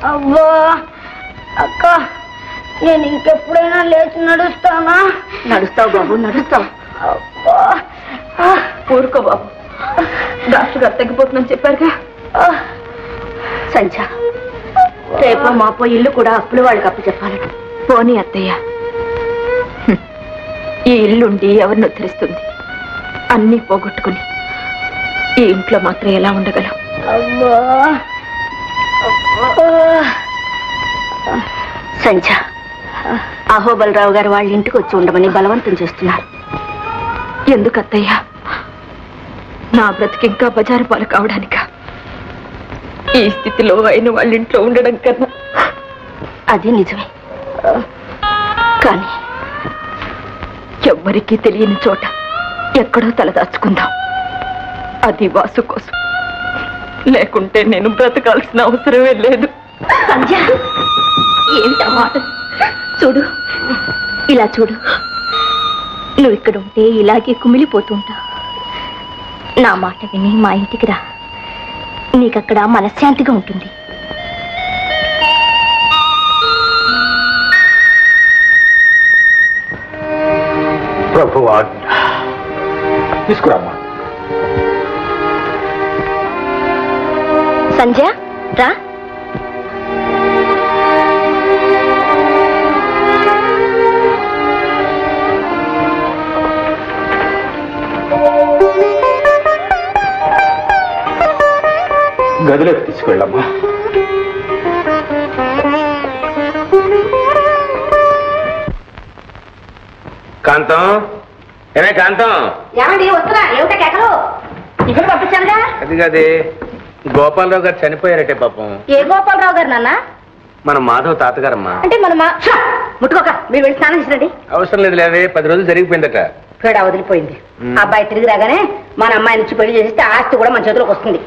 అవ్వా అక్క, నేను ఇంకెప్పుడైనా లేచి నడుస్తానా? నడుస్తావు బాబు, నడుస్తావు. ఊరుకో బాబు, డాక్టర్ గారు తగ్గిపోతుందని చెప్పారుగా. సంధ్య, రేపు మాపో ఇల్లు కూడా అప్పులు వాళ్ళకి అప్పు చెప్పాలి. పోనీ అత్తయ్య, ఈ ఇల్లుండి ఎవరిని ఉద్ధరిస్తుంది? అన్నీ పోగొట్టుకుని ఈ ఇంట్లో మాత్రం ఎలా ఉండగలం? సంధ్య, అహోబలరావు గారు వాళ్ళ ఇంటికి వచ్చి ఉండమని బలవంతం చేస్తున్నారు. ఎందుకు అత్తయ్య? నా బ్రతికి ఇంకా బజారు పాలు కావడానిక? ఈ స్థితిలో అయిన వాళ్ళ ఇంట్లో ఉండడం కన్నా. అది నిజమే, కానీ ఎవ్వరికీ తెలియని చోట ఎక్కడో తలదాచుకుందాం. అది వాసు కోసం, లేకుంటే నేను బ్రతకాల్సిన అవసరమే లేదు. సంధ్య, ఏంటా మాట? చూడు, ఇలా చూడు. నువ్వు ఇక్కడ ఉంటే ఇలాగే కుమిలిపోతుంటా. నా మాట విని మా ఇంటికి రా, నీకక్కడ మనశ్శాంతిగా ఉంటుంది. ప్రభువా, తీసుకురామ్మా. సంధ్య, రా. గదిలోకి తీసుకెళ్ళమ్మా. కాంతం, ఏమే కాంతం? ఏమండి వస్తున్నా? ఏమిటా కేకలు? ఇక్కడ పంపించానుగా. అది కాదే, గోపాలరావు గారు చనిపోయారటే పాపం. ఏ గోపాలరావు గారు నాన్న? మన మాధవ్ తాతగారమ్మా. అంటే మన ముట్టుకోక, మీరు వెళ్ళి స్నానం చేసిరండి. అవసరం లేదు లేవే, 10 రోజులు జరిగిపోయిందట. పేడ వదిలిపోయింది. అబ్బాయి తిరిగి రాగానే మన అమ్మాయి నుంచి పెళ్లి చేస్తే ఆస్తి కూడా మన చేతిలోకి వస్తుంది.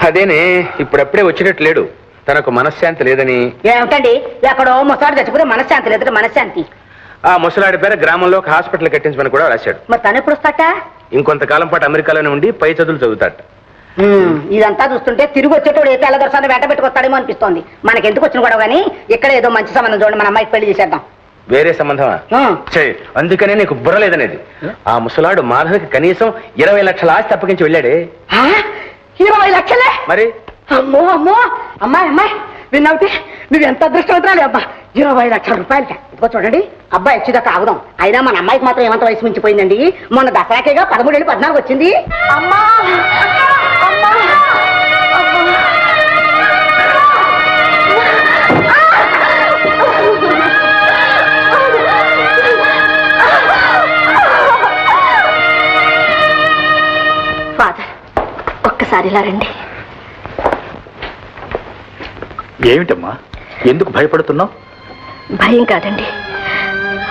అదేనే, ఇప్పుడప్పుడే వచ్చేటట్టు లేడు. తనకు మనశ్శాంతి లేదని. ఏమిటండి, ఎక్కడో ముసాడు చచ్చిపోతే మనశ్శాంతి లేదు. మనశ్శాంతి ఆ ముసలాడి పేర గ్రామంలో ఒక హాస్పిటల్ కట్టించమని కూడా రాశాడు. మరి తను ఎప్పుడు వస్తాట? ఇంకొంతకాలం పాటు అమెరికాలోనే ఉండి పై చదువులు చదువుతాట. ఇదంతా చూస్తుంటే తిరిగి వచ్చేటోడు ఏ తెల్లదొరసాన్ని వెంట పెట్టుకొస్తాడేమో అనిపిస్తోంది. మనకెందుకు వచ్చిన కూడా కానీ ఇక్కడ ఏదో మంచి సంబంధం చూడండి, మన అమ్మాయికి పెళ్లి చేసేద్దాం. వేరే సంబంధమా? అందుకనే నీకు బుర్ర లేదనేది. ఆ ముసలాడు మాధవికి కనీసం 20 లక్షల ఆస్తి అప్పగించి వెళ్ళాడే. 20 లక్షలే? మరి అమ్మో అమ్మో, అమ్మాయి అమ్మాయి విన్నావుతే, నువ్వు ఎంత అదృష్టవంతురాలి అబ్బా. 20 లక్షల రూపాయలకి ఇదిగో చూడండి, అబ్బాయి వచ్చేదాకా ఆగుదాం. అయినా మన అమ్మాయికి మాత్రం ఏమంత వయసు మించిపోయిందండి. మొన్న దసరాకేగా 13 ఏళ్ళు 14 వచ్చింది. అమ్మా అమ్మా, ఫాదర్, ఒక్కసారి ఇలా రండి. ఏమిటమ్మా, ఎందుకు భయపడుతున్నావు? భయం కాదండి,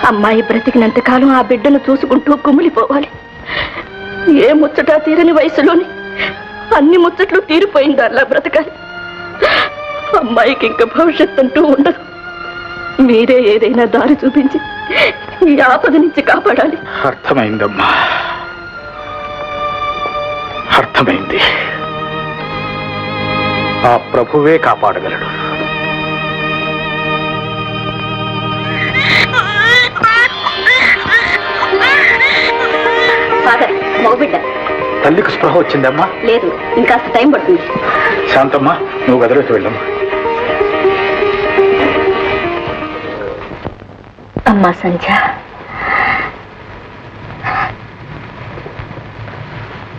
అమ్మాయి బ్రతికినంతకాలం ఆ బిడ్డను చూసుకుంటూ కుమిలిపోవాలి. ఏ ముచ్చటా తీరని వయసులోని అన్ని ముచ్చట్లు తీరిపోయింది అలా బ్రతకాలి. అమ్మాయికి ఇంకా భవిష్యత్తు అంటూ ఉండదు. మీరే ఏదైనా దారి చూపించి ఈ ఆపద నుంచి కాపాడాలి. అర్థమైందమ్మా, అర్థమైంది. ఆ ప్రభువే కాపాడగలడు. ఫాదర్, మగబిడ్డ. తల్లికి స్పృహ వచ్చిందమ్మా? లేదు, ఇంకాస్త టైం పడుతుంది. శాంతమ్మా, నువ్వు గదిలోకి వెళ్ళమ్మా. అమ్మా సంధ్య,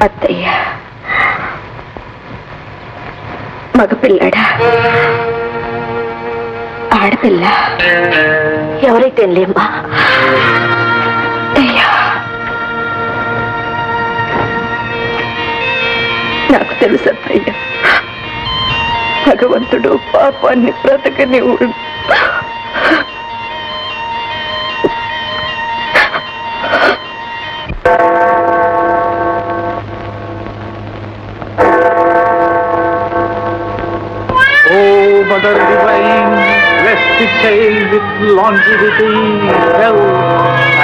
అత్తయ్య మగపిల్లాడా ఆడపిల్ల ఎవరైతే లేమ్మా. అయ్యా, నాకు తెలుసు అత్తయ్య, భగవంతుడు పాపాన్ని బ్రతకనివ్వడు. Mother divine, bless the child with longevity, health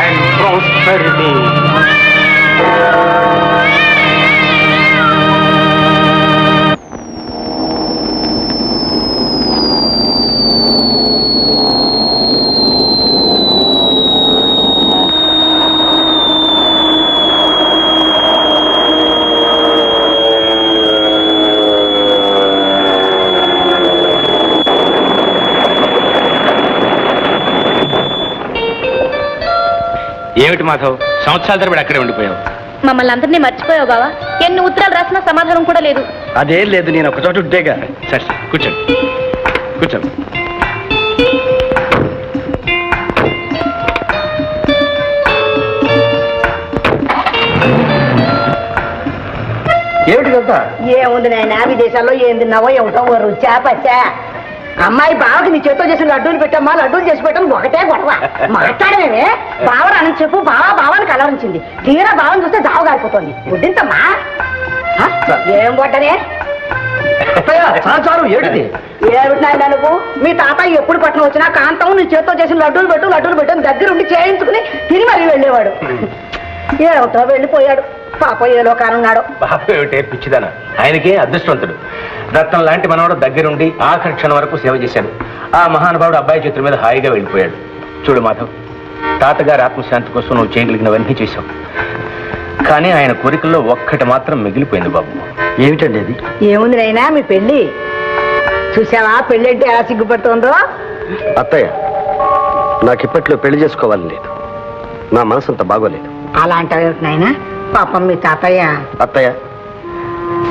and prosperity. ఏమిటి మాధవ్, సంవత్సరాల తరబడి అక్కడే ఉండిపోయావు? మమ్మల్ని అందరినీ మర్చిపోయావు బావా. ఎన్ని ఉత్తరాలు రాసినా సమాధానం కూడా లేదు. అదేం లేదు, నేను ఒక చోట ఉంటేగా. సరే కూర్చోండి కూర్చోండి. ఏమిటి కదా? ఏముంది నాయన, విదేశాల్లో ఏం తిన్నావో ఏమిటో రుచా పచ్చా. అమ్మాయి బావకి నీ చేతితో చేసిన లడ్డూలు పెట్టమ్మా, లడ్డూలు చేసి పెట్టడం ఒకటే గొడవ. మాట్లాడమే బావ అని చెప్పు. బావాని కలవరించింది. తీరా బావని చూస్తే జావ గారిపోతుంది. గుడ్డింతమ్మా ఏం కొట్టనే? చాలు ఏమిటి? ఏమిటినాయన నువ్వు? మీ తాతయ్య ఎప్పుడు పట్టణం వచ్చినా కాంతం నీ చేతితో చేసిన లడ్డూలు పెట్టు దగ్గరుండి చేయించుకుని తిని మరీ వెళ్ళేవాడు. ఏమిటో వెళ్ళిపోయాడు. పాప ఏ లోకానున్నాడు. పాప ఏమిటే పిచ్చిదాన, ఆయనకే అదృష్టవంతుడు. రత్నం లాంటి మనవాడు దగ్గరుండి ఆఖరి క్షణం వరకు సేవ చేశాడు. ఆ మహానుభావుడు అబ్బాయి చేతుల మీద హాయిగా వెళ్ళిపోయాడు. చూడు మాధవ్, తాతగారి ఆత్మశాంతి కోసం నువ్వు చేయగలిగినవన్నీ చేశావు. కానీ ఆయన కోరికల్లో ఒక్కటి మాత్రం మిగిలిపోయింది బాబు. ఏమిటండి అది? ఏముంది నైనా మీ పెళ్లి చూసావా? పెళ్లి అంటే ఎలా సిగ్గుపడుతుందో. అత్తయ్య, నాకిప్పట్లో పెళ్లి చేసుకోవాలని లేదు. నా మనసు అంత బాగోలేదు. అలా అంటావు నాయనా? పాపం మీ తాతయ్య. అత్తయ్య,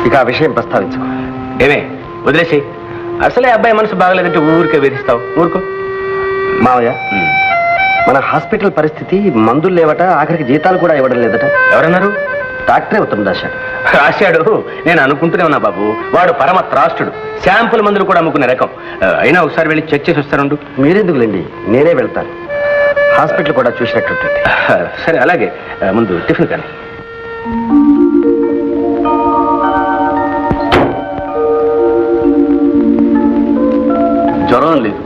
ఇక ఆ విషయం ప్రస్తావించకు. ఏమే వదిలేసి, అసలే అబ్బాయి మనసు బాగలేదంటే ఊరికే వేధిస్తావు. ఊరుకో. మావయ్య, మన హాస్పిటల్ పరిస్థితి మందులు లేవట, ఆఖరికి జీతాలు కూడా ఇవ్వడం లేదట. ఎవరన్నారు? డాక్టరే ఉత్తరం రాశాడు. రాశాడు, నేను అనుకుంటూనే ఉన్నా బాబు. వాడు పరమ త్రాష్టుడు. శాంపుల్ మందులు కూడా అమ్ముకునే రకం. అయినా ఒకసారి వెళ్ళి చెక్ చేసి వస్తానుండు. మీరెందుకులేండి, నేనే వెళ్తాను. హాస్పిటల్ కూడా చూసినట్టుంటుంది. సరే అలాగే, ముందు టిఫిన్ కానీ. జ్వరం లేదు,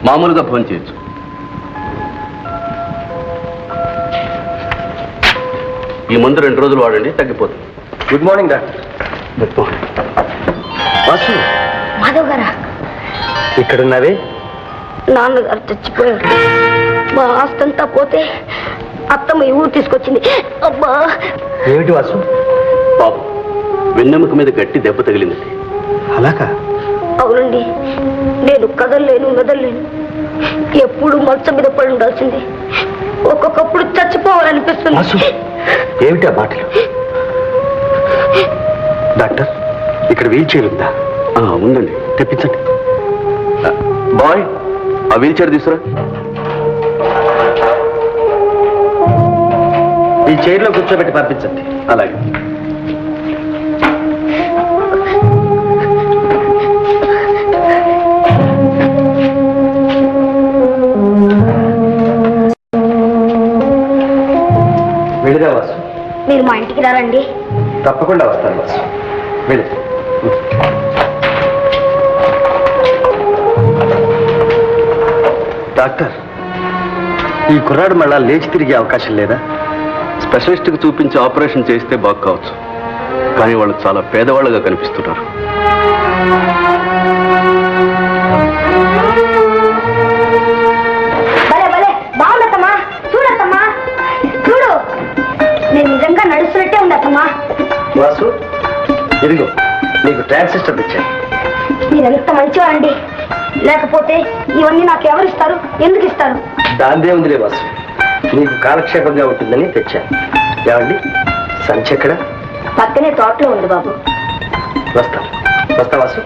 మామూలుగా ఫోన్ చేయొచ్చు. ఈ మందు 2 రోజులు వాడండి, తగ్గిపోతుంది. Good morning doctor. Vasu, Madhav గారా? ఇక్కడున్నావే? నాన్నగారు చచ్చిపోయాడు. మా ఆస్తంతా పోతే అత్తమ్మ ఈ ఊరు తీసుకొచ్చింది. అబ్బా! ఏమిటి వాసు? పాపం, వెన్నెముక మీద గట్టి దెబ్బ తగిలింది. అలాగా? అవునండి, నేను కదలలేను, మెదలేను. ఎప్పుడు మంచం మీద పడి ఉండాల్సింది. ఒక్కొక్కప్పుడు చచ్చిపోవాలనిపిస్తుంది. వాసు, ఏమిటి ఆ మాటలు? డాక్టర్, ఇక్కడ వీల్ చైర్ ఉందా? ఉందండి, తెప్పించండి. బాయ్, ఆ వీల్ చైర్ తీసుకురా. ఈ చైర్లో కూర్చోబెట్టి పంపించండి. అలాగే. వెళ్ళిరా వాసు. మీరు మా ఇంటికి రారండి? తప్పకుండా వస్తాను వాసు. వెళ్ళి. డాక్టర్, ఈ కుర్రాడు మళ్ళా లేచి తిరిగే అవకాశం లేదా? స్పెషలిస్ట్కి చూపించి ఆపరేషన్ చేస్తే బాగు కావచ్చు, కానీ వాళ్ళు చాలా పేదవాళ్ళగా కనిపిస్తున్నారు. బాగుందమ్మా, చూడమ్మా, చూడు, నేను నిజంగా నడుస్తున్నట్టే ఉండమ్మా. వాసు, ఇదిగో నీకు ట్రాన్సిస్టర్ తెచ్చాను. మీరెంత మంచిగా అండి. లేకపోతే ఇవన్నీ నాకు ఎవరిస్తారు, ఎందుకు ఇస్తారు? దాందే ఉందిలే వాసు, నీకు కాలక్షేపంగా ఉంటుందని తెచ్చాను. ఏమండి, సంచి ఎక్కడ? పక్కనే తోటలో ఉంది బాబు. వస్తా వాసు.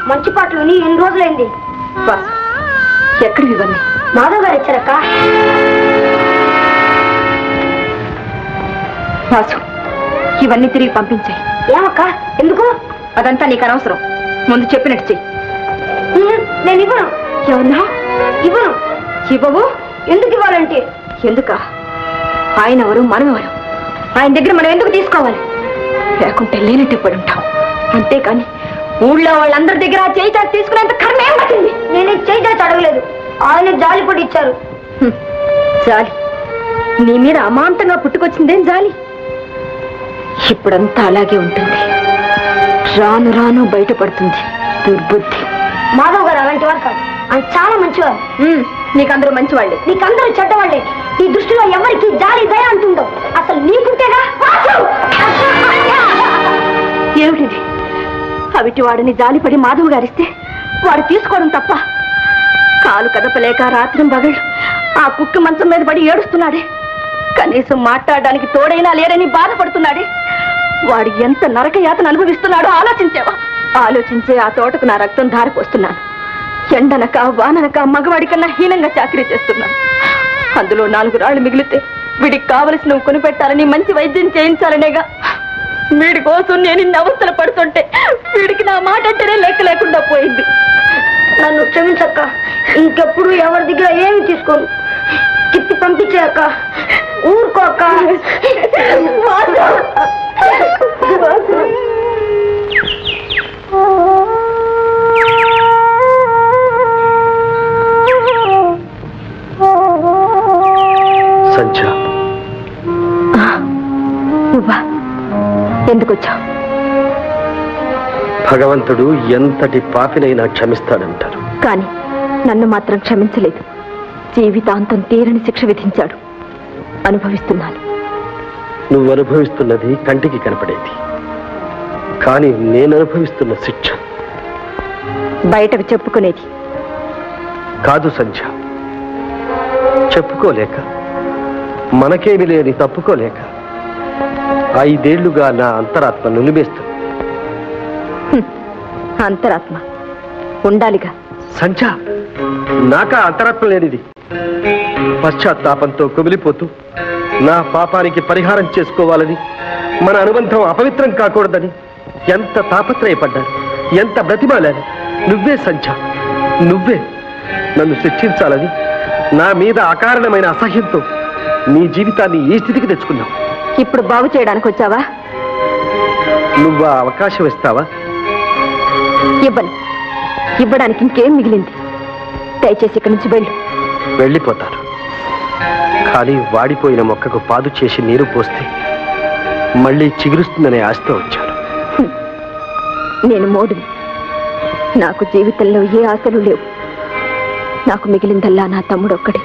మంచి పాటలు విని ఎన్ని రోజులైంది. ఎక్కడ ఇవ్వండి? మాధవ్ గారు ఇచ్చారక్క. వాసు, ఇవన్నీ తిరిగి పంపించాయి. ఏమక్క? ఎందుకు? అదంతా నీకు అనవసరం. ముందు చెప్పినట్టు చెయ్యి. నేను ఇవ్వను. ఏమన్నా? ఇవ్వను. ఇవ్వవు? ఎందుకు ఇవ్వాలంటే? ఎందుకా? ఆయన ఎవరు, మనం ఎవరు? ఆయన దగ్గర మనం ఎందుకు తీసుకోవాలి? లేకుంటే లేనట్టు పడి ఉంటాం. అంతేకాని ఊళ్ళో వాళ్ళందరి దగ్గర చేయి చాచి తీసుకునేంత కర్మ ఏం పట్టింది? నేనే చేయి చాచి అడగలేదు. ఆయన జాలి పడి ఇచ్చారు. జాలి? నీ మీద అమాంతంగా పుట్టుకొచ్చిందేం జాలి? ఇప్పుడంతా అలాగే ఉంటుంది. రాను రాను బయటపడుతుంది దుర్బుద్ధి. మాధవ్ గారు అలాంటి వారు కాదు. ఆయన చాలా మంచివారు. నీకందరూ మంచివాళ్ళే. నీకందరూ చెడ్డవాళ్ళే. ఈ దృష్టిలో ఎవరికి జాలి దయ అంటుందో అసలు నీకుంటేగా. ఏమిటిది? అవిటి వాడిని జాలిపడి మాధవ్ గారిస్తే వాడు తీసుకోవడం తప్ప? కాలు కదపలేక రాత్రి పగళ్ళు ఆ కుక్క మంచం మీద పడి ఏడుస్తున్నాడే. కనీసం మాట్లాడడానికి తోడైనా లేరని బాధపడుతున్నాడే. వాడు ఎంత నరక యాతన అనుభవిస్తున్నాడో ఆలోచించావా? ఆలోచించే ఆ తోటకు నా రక్తం ధారపోస్తున్నాను. ఎండనక వాననక మగవాడి కన్నా హీనంగా చాకరీ చేస్తున్నాను. అందులో 4 రాళ్లు మిగిలితే వీడికి కావలసినవి కొనిపెట్టాలని, మంచి వైద్యం చేయించాలనేగా. వీడి కోసం నేను ఇన్ని అవస్థలు పడుతుంటే వీడికి నా మాట అంటేనే లెక్క లేకుండా పోయింది. నన్ను క్షమించక్క. ఇంకెప్పుడు ఎవరి దగ్గర ఏమి తీసుకోను. తిప్పి పంపించాక ఊరుకోక. సంధ్య, నువ్వా? ఎందుకు వచ్చావు? భగవంతుడు ఎంతటి పాపినైనా క్షమిస్తాడంటారు. కానీ నన్ను మాత్రం క్షమించలేదు. జీవితాంతం తీరని శిక్ష విధించాడు. అనుభవిస్తున్నాను. నువ్వు అనుభవిస్తున్నది కంటికి కనపడేది, కానీ నేను అనుభవిస్తున్న శిక్ష బయటకు చెప్పుకునేది కాదు సంధ్య. చెప్పుకోలేక, మనకేమి లేని తప్పుకోలేక 5 ఏళ్లుగా నా అంతరాత్మ నులిమేస్తుంది. అంతరాత్మ ఉండాలిగా. సంధ్య, నాకా అంతరాత్మ లేనిది. పశ్చాత్తాపంతో కుమిలిపోతూ నా పాపానికి పరిహారం చేసుకోవాలని, మన అనుబంధం అపవిత్రం కాకూడదని ఎంత తాపత్రయపడ్డాను, ఎంత బ్రతిమాలాను. నువ్వే సంధ్య, నువ్వే నన్ను శిక్షించాలని నా మీద అకారణమైన అసహ్యంతో నీ జీవితాన్ని ఈ స్థితికి తెచ్చుకున్నావు. ఇప్పుడు బాగు చేయడానికి వచ్చావా? నువ్వు ఆ అవకాశం ఇస్తావా? ఇవ్వను. ఇవ్వడానికి ఇంకేం మిగిలింది? దయచేసి ఇక్కడి నుంచి వెళ్ళు. వెళ్ళిపోతాను, కానీ వాడిపోయిన మొక్కకు పాదు చేసి నీరు పోస్తే మళ్ళీ చిగురుస్తుందనే ఆశతో వచ్చాను. నేను మోడుని. నాకు జీవితంలో ఏ ఆశలు లేవు. నాకు మిగిలిందల్లా నా తమ్ముడు ఒక్కడే.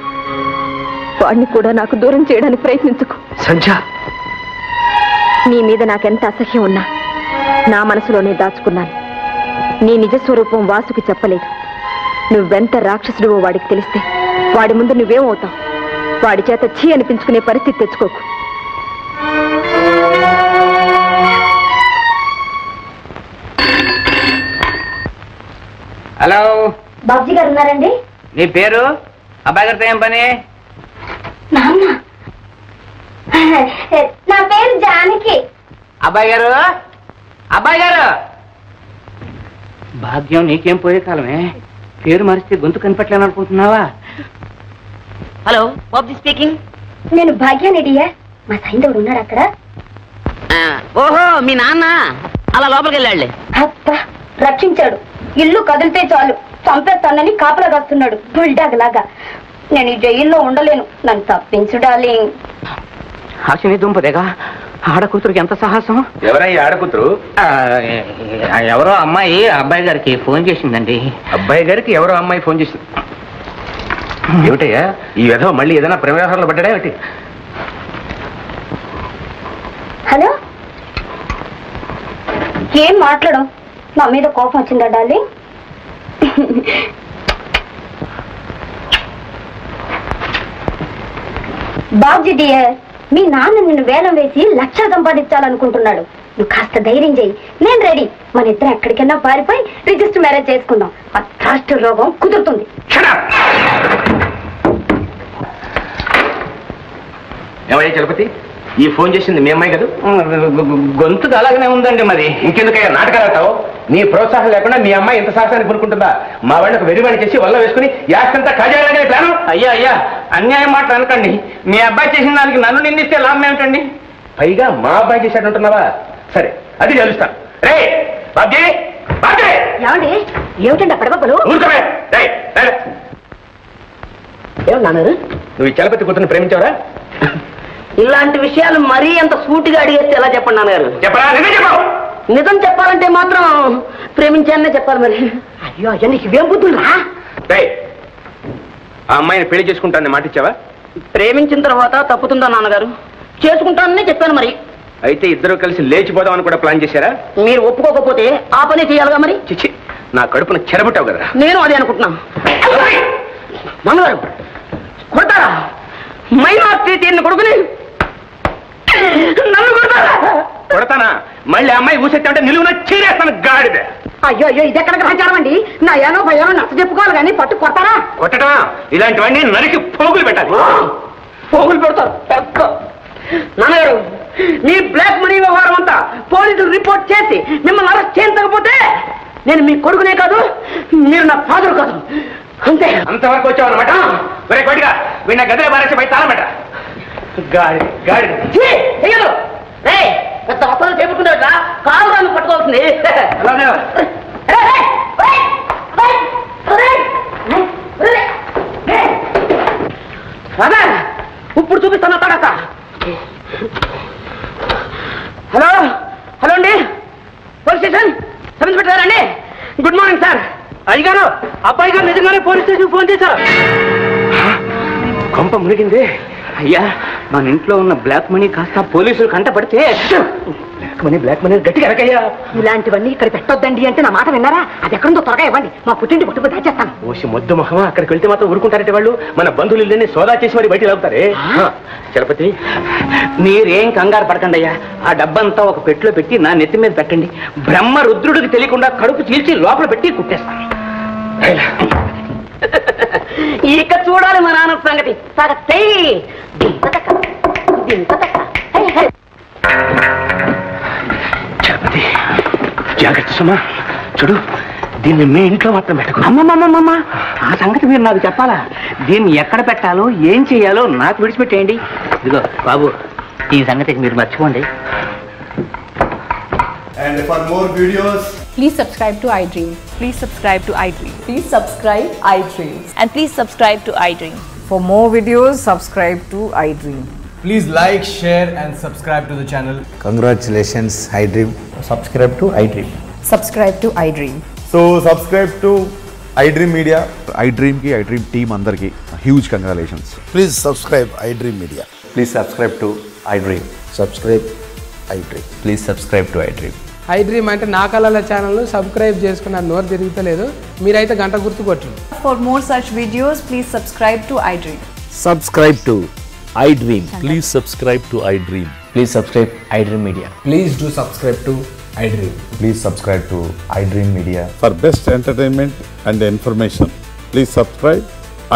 వాడిని కూడా నాకు దూరం చేయడానికి ప్రయత్నించుకో. సంధ్య, నీ మీద నాకెంత అసహ్యం ఉన్నా నా మనసులోనే దాచుకున్నాను. నీ నిజస్వరూపం వాసుకి చెప్పలేదు. నువ్వెంత రాక్షసుడివో వాడికి తెలిస్తే వాడి ముందు నువ్వేమవుతావు? వాడి చేత ఛీ అనిపించుకునే పరిస్థితి తెచ్చుకోకు. హలో, బాబుజీ గారు ఉన్నారండి? నీ పేరు? అబ్బాయి గారితో ఏం పని? నాన్న, నా పేరు జానకి. అబ్బాయి గారు, అబ్బాయి గారు. భాగ్యం నీకేం పోయే కాలమే. పేరు మరిస్తే గొంతు కనిపెట్టలేను అనుకుంటున్నావా? Hello, Babuji speaking. నేను భాగ్యానిడియా. మా సైంధవుడు ఉన్నాడు అక్కడ. ఓహో, మీ నాన్న అలా లోపలికి వెళ్ళాడులే. అబ్బా, రక్షించాడు. ఇల్లు కదిలితే చాలు చంపేస్తానని కాపలా కాస్తున్నాడు బుల్డాగ్ లాగా. నేను ఈ జైల్లో ఉండలేను. నన్ను తప్పించు డార్లింగ్. హాసిని దుంపదేగా, ఆడకూతురికి ఎంత సాహసం. ఎవరయ్యా ఆడకూతురు? ఎవరో అమ్మాయి అబ్బాయి గారికి ఫోన్ చేసిందండి. అబ్బాయి గారికి ఎవరో అమ్మాయి ఫోన్ చేసింది. ఏమిటయ్యా ఈ విధవ మళ్ళీ ఏదైనా ప్రవేశాల్లో పడ్డా ఏమిటి? హలో, ఏం మాట్లాడం? నా మీద కోపం వచ్చిందా డార్లింగ్? బాబ్జీ డియర్, మీ నాన్న నిన్ను వేలం వేసి 1,00,000 సంపాదించాలనుకుంటున్నాడు. నువ్వు కాస్త ధైర్యం చేయి. నేను రెడీ. మన ఇద్దరం ఎక్కడికైనా పారిపోయి రిజిస్టర్ మ్యారేజ్ చేసుకుందాం. ఆ రాష్ట్ర రోగం కుదురుతుంది. ఏమయ్యా చలపతి, ఈ ఫోన్ చేసింది మీ అమ్మాయి కదా? గొంతుకు అలాగనే ఉందండి. మరి ఇంకెందుకయ్యా నాటకాలు ఆడతావు? నీ ప్రోత్సాహం లేకుండా మీ అమ్మాయి ఇంత సాహసాన్ని కొనుక్కుంటుందా? మా వాళ్ళకి వెరివాణి చేసి వల్ల వేసుకుని యాక్తంతా కాజేయాలనే ప్లాను. అయ్యా అన్యాయం మాట అనకండి. మీ అబ్బాయి చేసిన దానికి నన్ను నిందిస్తే లాభం ఏమిటండి? పైగా మా అబ్బాయి చేశాడంటున్నావా? సరే అది తెలుస్తాను. రే బాబ్జీ, బాబ్జీ! ఏమండి ఏమిటండి అప్పటికప్పుడు ఊరుకోవే. రేయ్, రేయ్. ఏమన్నా నువ్వు ఈ చలపతి కూతురుని ప్రేమించావరా? ఇలాంటి విషయాలు మరీ అంత సూటిగా అడిగేస్తే ఎలా చెప్పండి నాన్నగారు? చెప్పరా? నిజం చెప్పావు. నిజం చెప్పాలంటే మాత్రం ప్రేమించాననే చెప్పాలి మరి. అయ్యో అయ్యా నీకు ఇవేం బుద్ధుండ్రా? రేయ్, ఆ అమ్మాయిని పెళ్లి చేసుకుంటానని మాట ఇచ్చావా? ప్రేమించిన తర్వాత తప్పుతుందా నాన్నగారు? చేసుకుంటానని చెప్పాను మరి. అయితే ఇద్దరు కలిసి లేచిపోదామని కూడా ప్లాన్ చేశారా? మీరు ఒప్పుకోకపోతే ఆ పని చేయాలిగా మరి. చిచ్చి, నా కడుపున చెరబట్టావు కదా. నేను అదే అనుకుంటున్నా. నాన్నగారు కొడతారా? మైనార్టీ తీరిన కొడుకుని నన్ను కొడతారా? కొడతానా? మళ్ళీ అమ్మాయి ఊసెత్తాంటే నిలువున చీరేస్తాను గాడిద. అయ్యో అయ్యో ఇది ఎక్కడ గ్రహించారం అండి? నా ఏనో భయానో నచ్చ చెప్పుకోవాలి కానీ పట్టు కొడతారా? కొట్టడమా? ఇలాంటివన్నీ నరికి పోగులు పెట్టాలి. పోగులు పెడతారు. నాన్నగారు మీ బ్లాక్ మనీ వ్యవహారం అంతా పోలీసులు రిపోర్ట్ చేసి మిమ్మల్ని అరెస్ట్ చేయించకపోతే నేను మీ కొడుకునే కాదు, మీరు నా ఫాదర్ కాదు. అంతే. అంతవరకు వచ్చావు అనమాట. ఒరే కొడిగా వీళ్ళ గదిలో బారేసి బయట తాళమట. గాడి గాడి చెయ్యదు. రే పెద్ద వస్త్రాలు చెప్పుకున్నాడు కాదు నన్ను పట్టుకోవాల్సింది. ఇప్పుడు చూపిస్తాను తడక. హలో హలో అండి, పోలీస్ స్టేషన్ సబ్ ఇన్స్పెక్టర్ అండి. Good morning sir. అయ్యగారు, అబ్బాయి గారు నిజంగానే పోలీస్ స్టేషన్ ఫోన్ చేశారు. కొంప మునిగింది. అయ్యా మన ఇంట్లో ఉన్న బ్లాక్ మనీ కాస్త పోలీసులు కంటపడితే. బ్లాక్ మనీ గట్టిగా అరకయ్యా. ఇలాంటివన్నీ ఇక్కడ పెట్టొద్దండి అంటే నా మాట విన్నారా? అది ఎక్కడుందో త్వరగా ఇవ్వండి, మా పుట్టింటి పుట్టుకు దాచేస్తాను. ఓసి మొద్దు మొహమా, అక్కడికి వెళ్తే మాత్రం ఊరుకుంటారంటే వాళ్ళు మన బంధువులు ఇల్లని సోదా చేసి మరి బయట లాగుతారే. చలపతి మీరేం కంగారు పడకండి అయ్యా. ఆ డబ్బంతా ఒక పెట్టిలో పెట్టి నా నెత్తి మీద పెట్టండి. బ్రహ్మ రుద్రుడికి తెలియకుండా కడుపు చీల్చి లోపల పెట్టి కుట్టేస్తాను. ఇక చూడాలి మా నాన్న సంగతి. చలపతి జాగ్రత్త సుమా. చూడు, దీన్ని మీ ఇంట్లో మాత్రం పెట్టకు. అమ్మమ్మమ్మమ్మ, ఆ సంగతి మీరు నాకు చెప్పాలా? దీన్ని ఎక్కడ పెట్టాలో ఏం చేయాలో నాకు విడిచిపెట్టేయండి. ఇదిగో బాబు, ఈ సంగతి మీరు మర్చిపోండి. And for more videos, please subscribe to iDream. Please subscribe to iDream. Please subscribe iDream. And please subscribe to iDream. For more videos, subscribe to iDream. please like, share and subscribe to the channel. Congratulations, iDream. Subscribe to iDream. Subscribe to iDream. So subscribe to iDream Media. iDream ki iDream team andarki huge congratulations. Please subscribe iDream Media. Please subscribe to iDream. Subscribe iDream. Please subscribe to iDream. iDream అంటే నా కళల ఛానల్ను సబ్స్క్రైబ్ చేసుకున్న నోరు తిరుగుతలేదు, మీరైతే గంట గుర్తు కొట్టండి. For more such videos, please subscribe to iDream. Subscribe to iDream. Please subscribe to iDream. Please subscribe iDream Media. Please do subscribe to iDream. Please subscribe to iDream Media. For best entertainment and information, please subscribe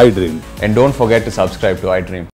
iDream. And don't forget to subscribe to iDream.